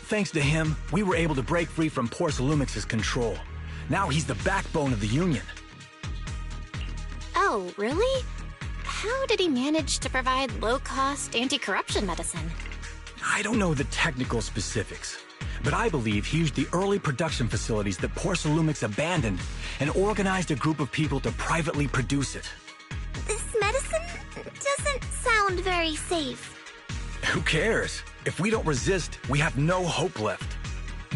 Thanks to him, we were able to break free from Porcelumix's control. Now he's the backbone of the Union. Oh, really? How did he manage to provide low-cost anti-corruption medicine? I don't know the technical specifics, but I believe he used the early production facilities that Porcelumix abandoned and organized a group of people to privately produce it. This medicine doesn't sound very safe. Who cares? If we don't resist, we have no hope left.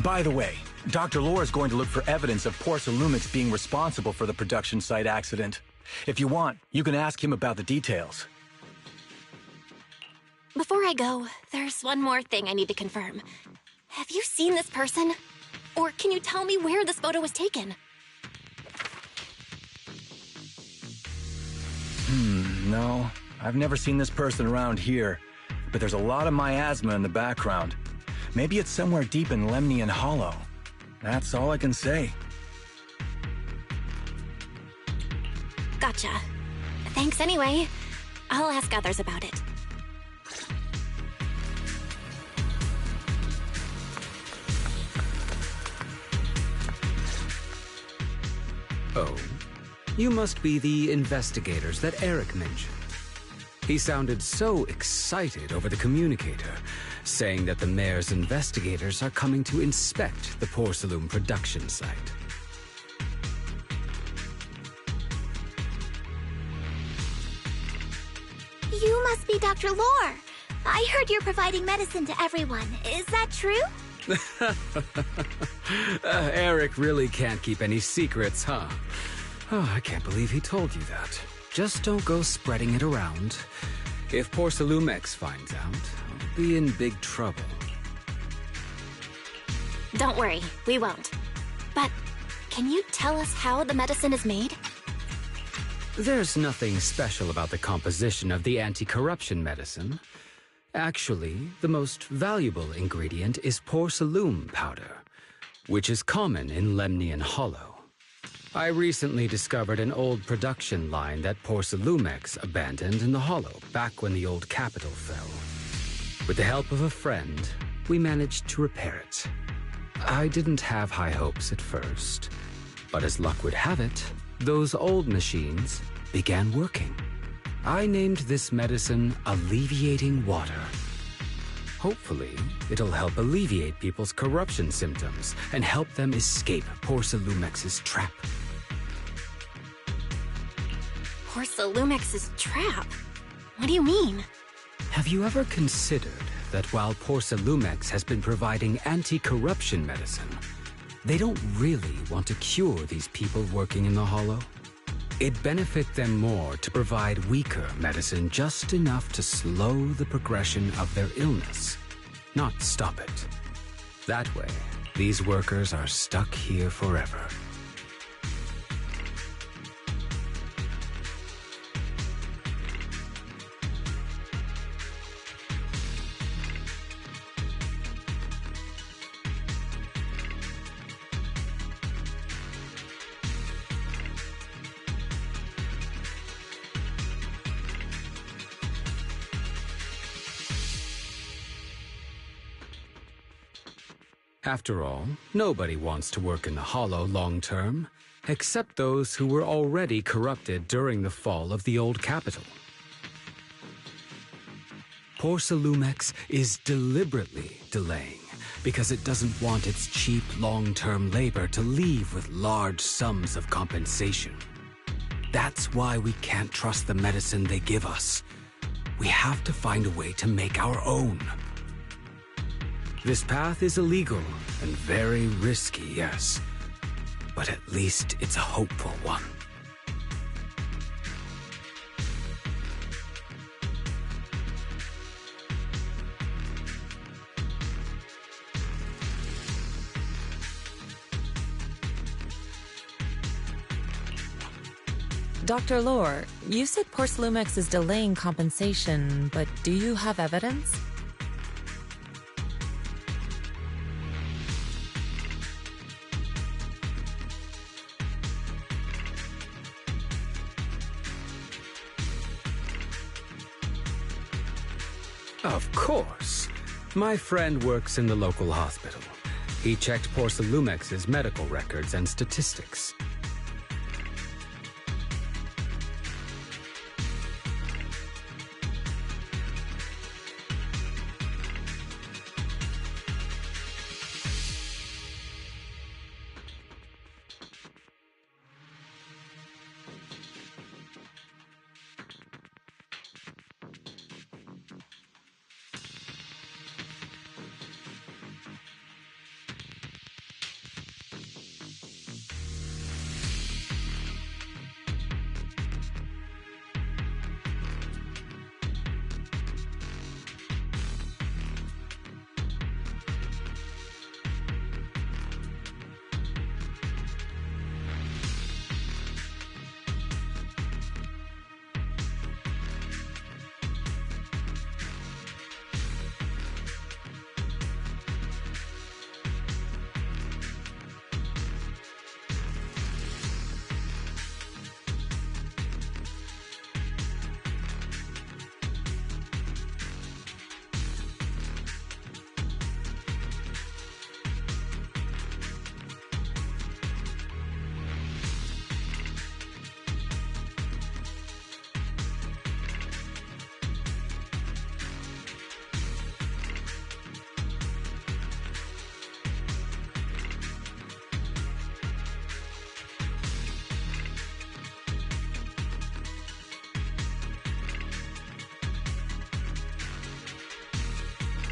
By the way, Dr. Lore is going to look for evidence of Porcelumix being responsible for the production site accident. If you want, you can ask him about the details. Before I go, there's one more thing I need to confirm. Have you seen this person? Or can you tell me where this photo was taken? No. I've never seen this person around here, but there's a lot of miasma in the background. Maybe it's somewhere deep in Lemnian Hollow. That's all I can say. Gotcha. Thanks anyway. I'll ask others about it. Oh, you must be the investigators that Eric mentioned. He sounded so excited over the communicator, saying that the mayor's investigators are coming to inspect the Porcelum production site. You must be Dr. Lore. I heard you're providing medicine to everyone. Is that true? Eric really can't keep any secrets, huh? Oh, I can't believe he told you that. Just don't go spreading it around. If Porcelumix finds out, I'll be in big trouble. Don't worry, we won't. But can you tell us how the medicine is made? There's nothing special about the composition of the anti-corruption medicine. Actually, the most valuable ingredient is porcelum powder, which is common in Lemnian Hollow. I recently discovered an old production line that Porcelumix abandoned in the Hollow back when the old capital fell. With the help of a friend, we managed to repair it. I didn't have high hopes at first, but as luck would have it, those old machines began working. I named this medicine Alleviating Water. Hopefully, it'll help alleviate people's corruption symptoms and help them escape Porcelumix's trap. Porcelumix's trap? What do you mean? Have you ever considered that while Porcelumix has been providing anti-corruption medicine, they don't really want to cure these people working in the Hollow? It'd benefit them more to provide weaker medicine just enough to slow the progression of their illness, not stop it. That way, these workers are stuck here forever. After all, nobody wants to work in the Hollow long term, except those who were already corrupted during the fall of the old capital. Porcelumex is deliberately delaying because it doesn't want its cheap long-term labor to leave with large sums of compensation. That's why we can't trust the medicine they give us. We have to find a way to make our own. This path is illegal and very risky, yes. But at least it's a hopeful one. Dr. Lore, you said Porcelumex is delaying compensation, but do you have evidence? Of course. My friend works in the local hospital. He checked Porcelumex's medical records and statistics.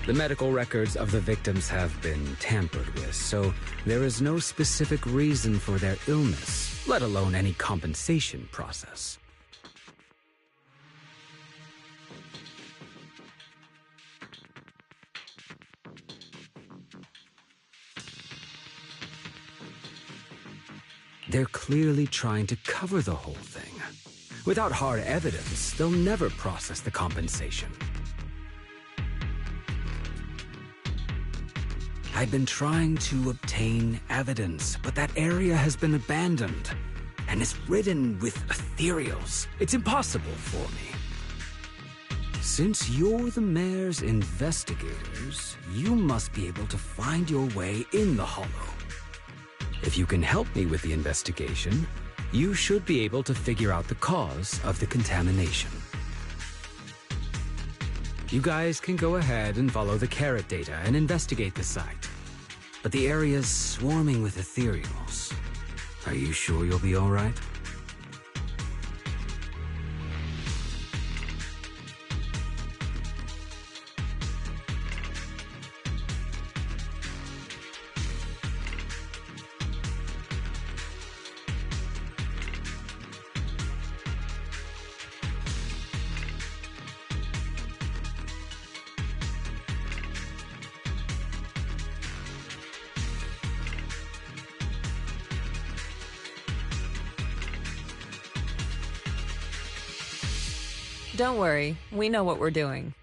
The medical records of the victims have been tampered with, so there is no specific reason for their illness, let alone any compensation process. They're clearly trying to cover the whole thing. Without hard evidence, they'll never process the compensation. I've been trying to obtain evidence, but that area has been abandoned, and it's ridden with ethereals. It's impossible for me. Since you're the mayor's investigators, you must be able to find your way in the Hollow. If you can help me with the investigation, you should be able to figure out the cause of the contamination. You guys can go ahead and follow the carrot data and investigate the site. But the area's swarming with ethereals. Are you sure you'll be all right? Don't worry, we know what we're doing.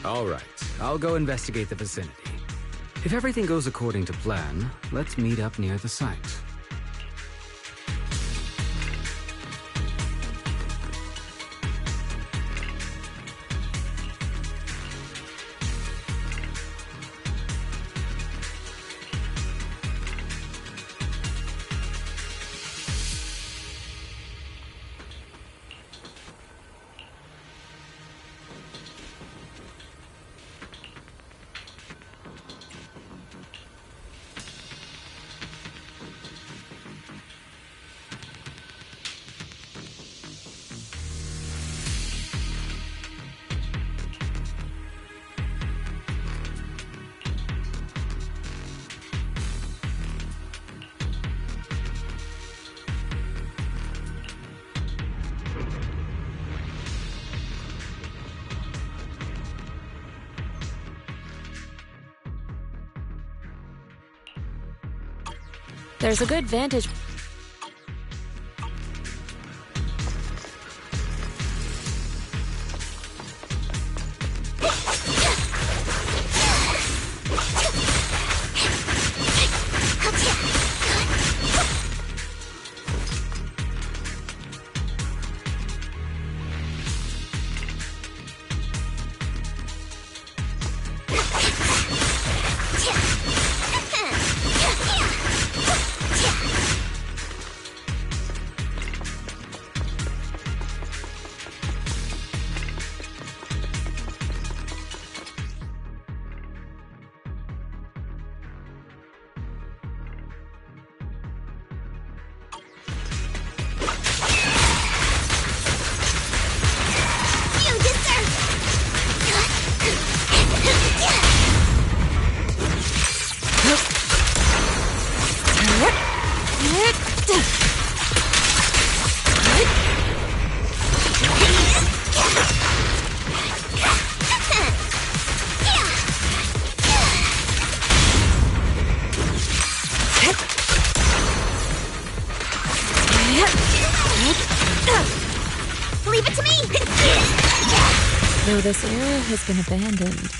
All right, I'll go investigate the vicinity. If everything goes according to plan, let's meet up near the site. There's a good vantage. Leave it to me! Though this area has been abandoned,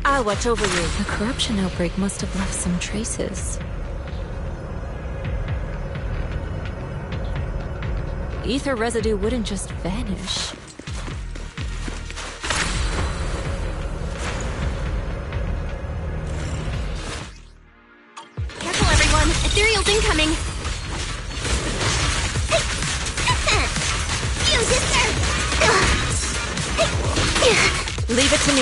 I'll watch over you. The corruption outbreak must have left some traces. Ether residue wouldn't just vanish. Careful, everyone! Ethereal's incoming! Leave it to me.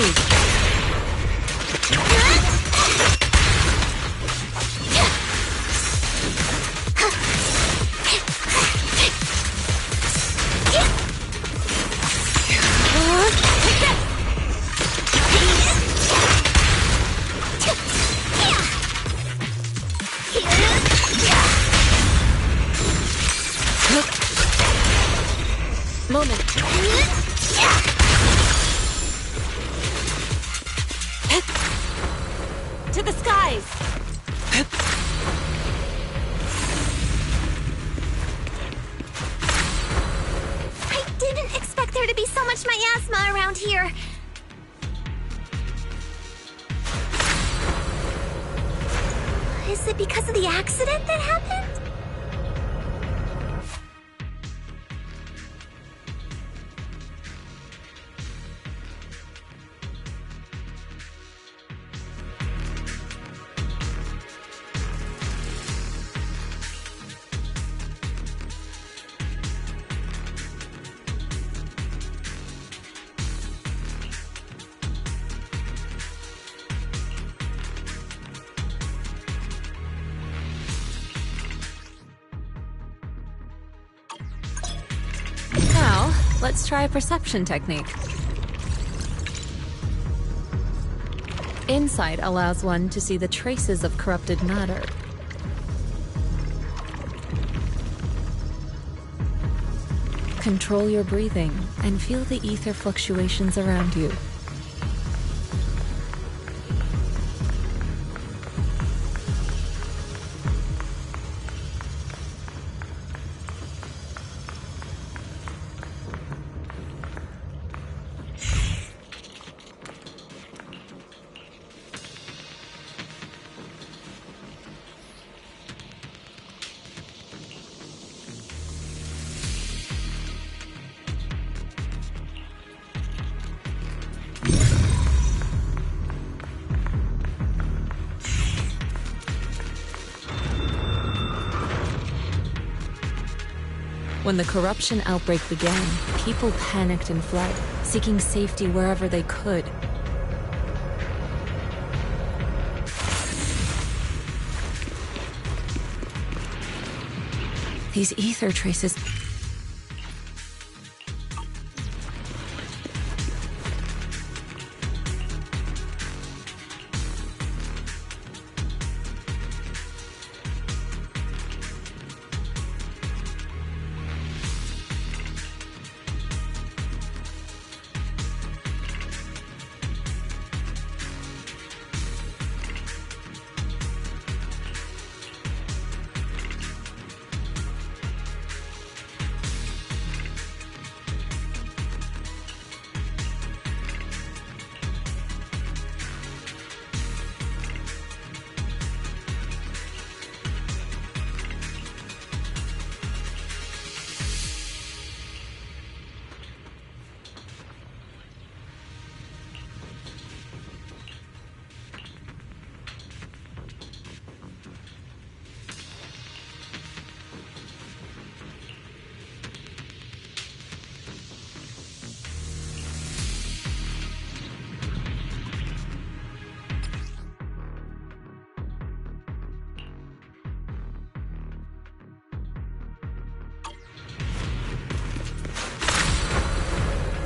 Moment. To the skies! I didn't expect there to be so much miasma around here. Is it because of the accident that happened? Let's try a perception technique. Insight allows one to see the traces of corrupted matter. Control your breathing and feel the ether fluctuations around you. When the corruption outbreak began, people panicked and fled, seeking safety wherever they could. These ether traces...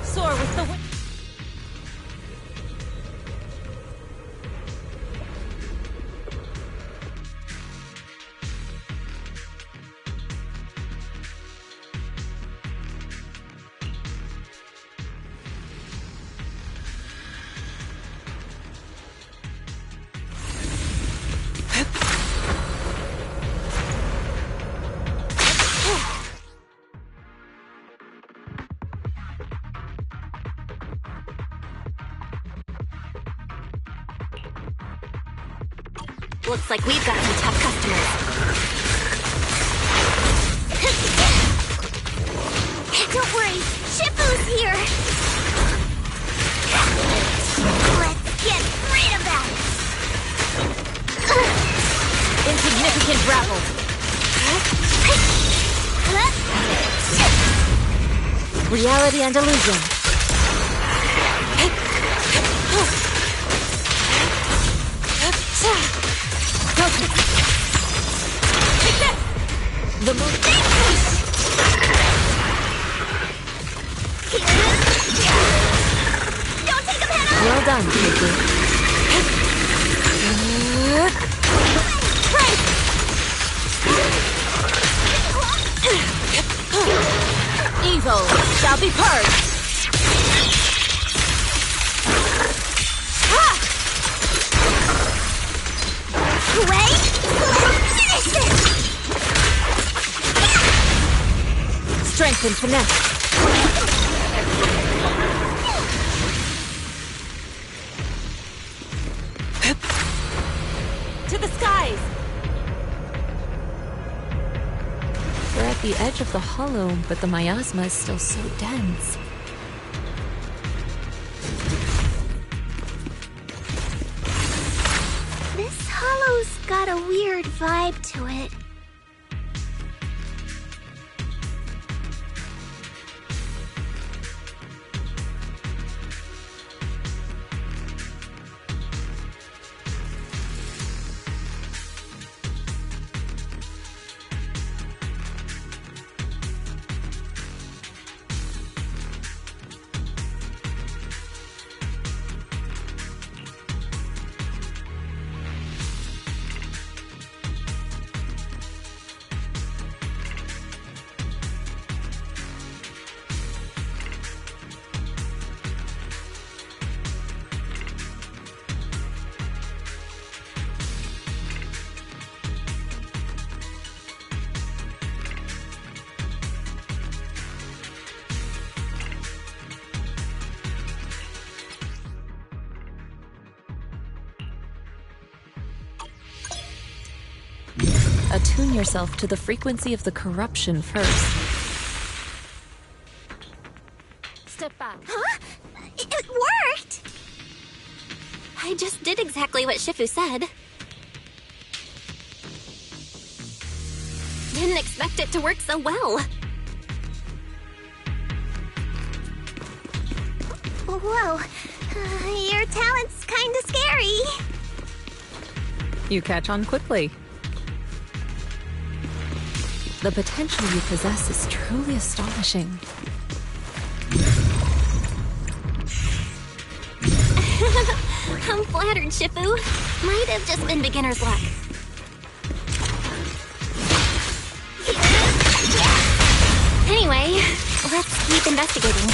Soar with the wind. Looks like we've got some tough customers. Don't worry, Shifu's here! Let's get rid of that! Insignificant grapple. Reality and illusion. The move. Don't take him head on! Well done, Kiki. Right! Evil shall be purged. Wait! Let's finish this! Strength and finesse. To the skies! We're at the edge of the hollow, but the miasma is still so dense. This hollow's got a weird vibe to it. Attune yourself to the frequency of the corruption first. Step back. Huh? It worked! I just did exactly what Shifu said. Didn't expect it to work so well. Whoa. Your talent's kinda scary. You catch on quickly. The potential you possess is truly astonishing. I'm flattered, Shifu. Might have just been beginner's luck. Anyway, let's keep investigating.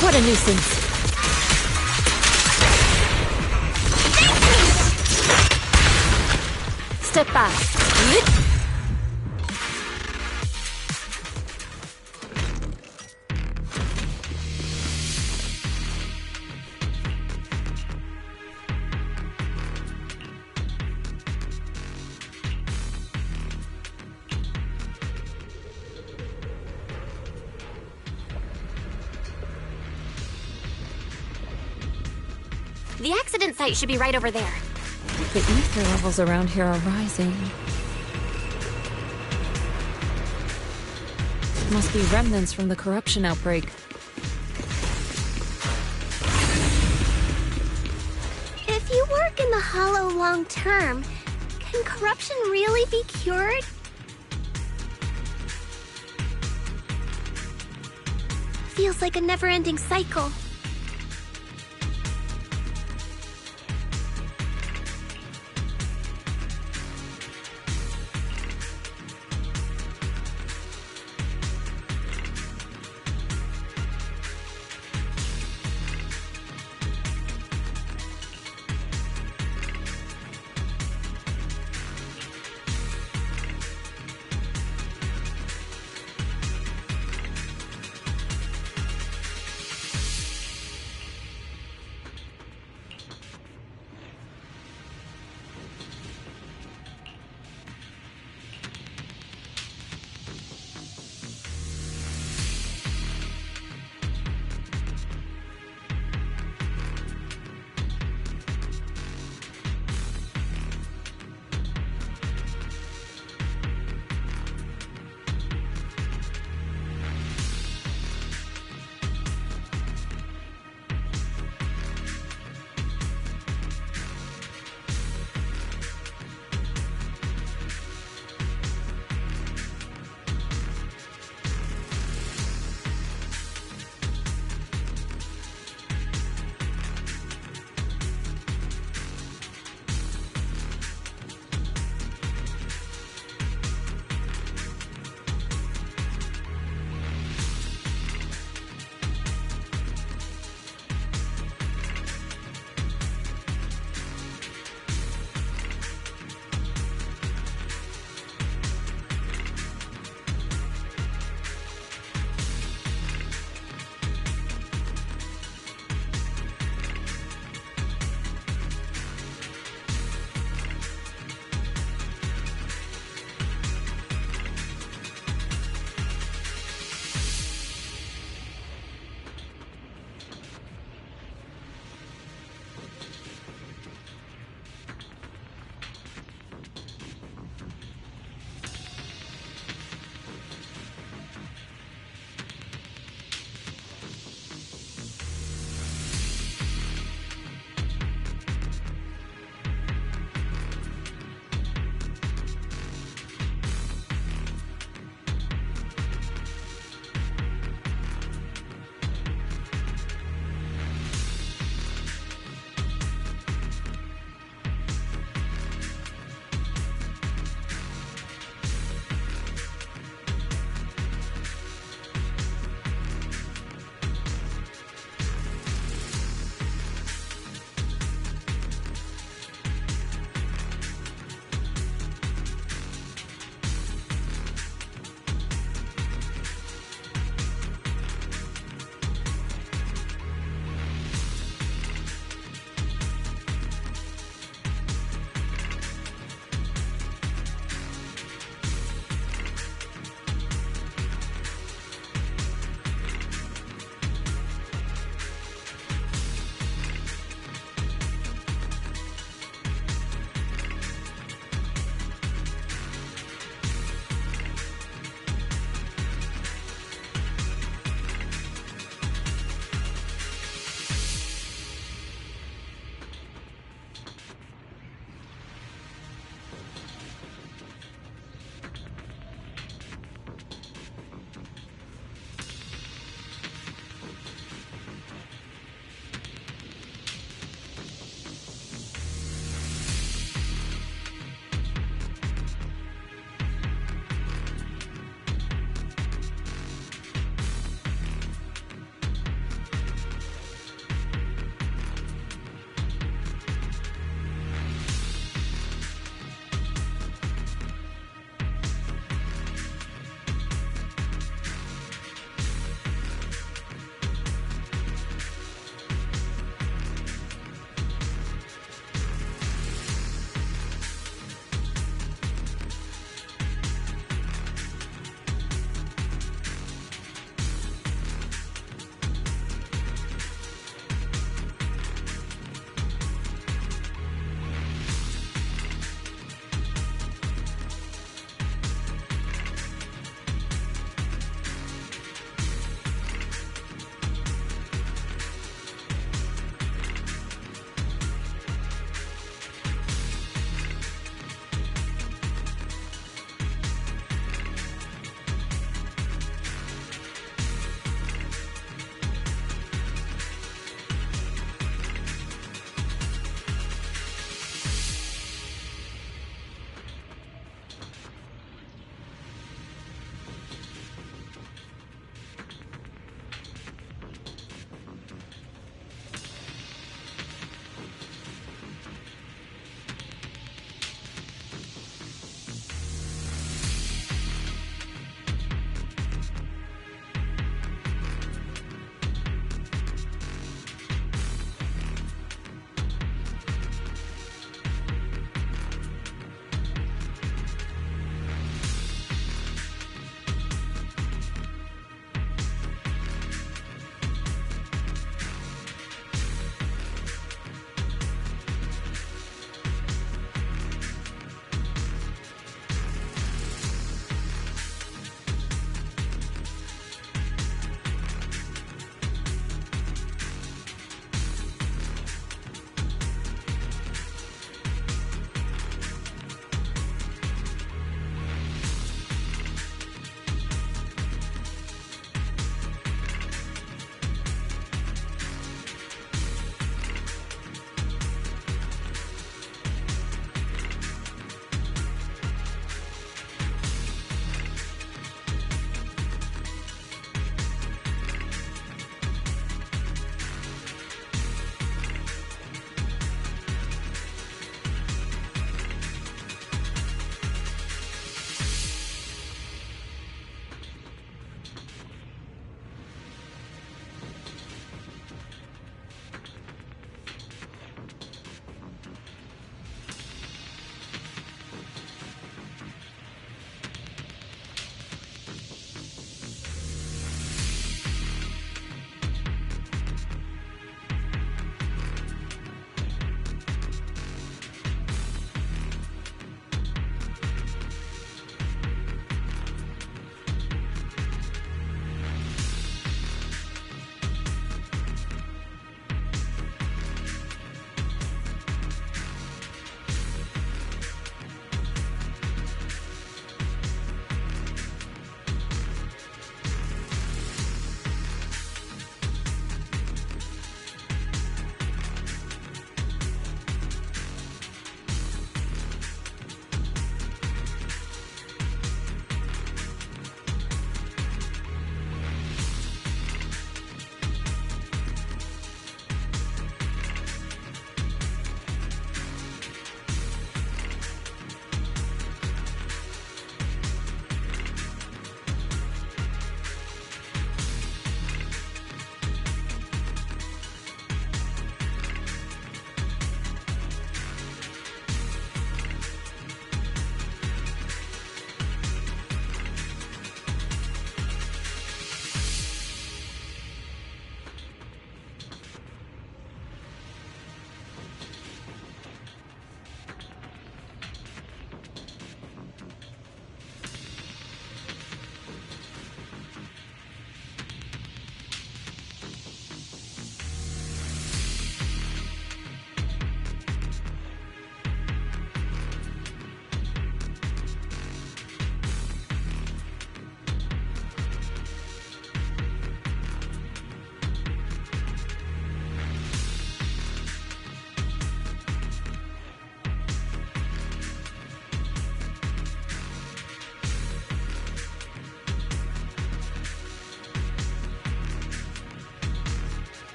What a nuisance. Step back. The accident site should be right over there. The ether levels around here are rising. Must be remnants from the corruption outbreak. If you work in the Hollow long term, can corruption really be cured? Feels like a never-ending cycle.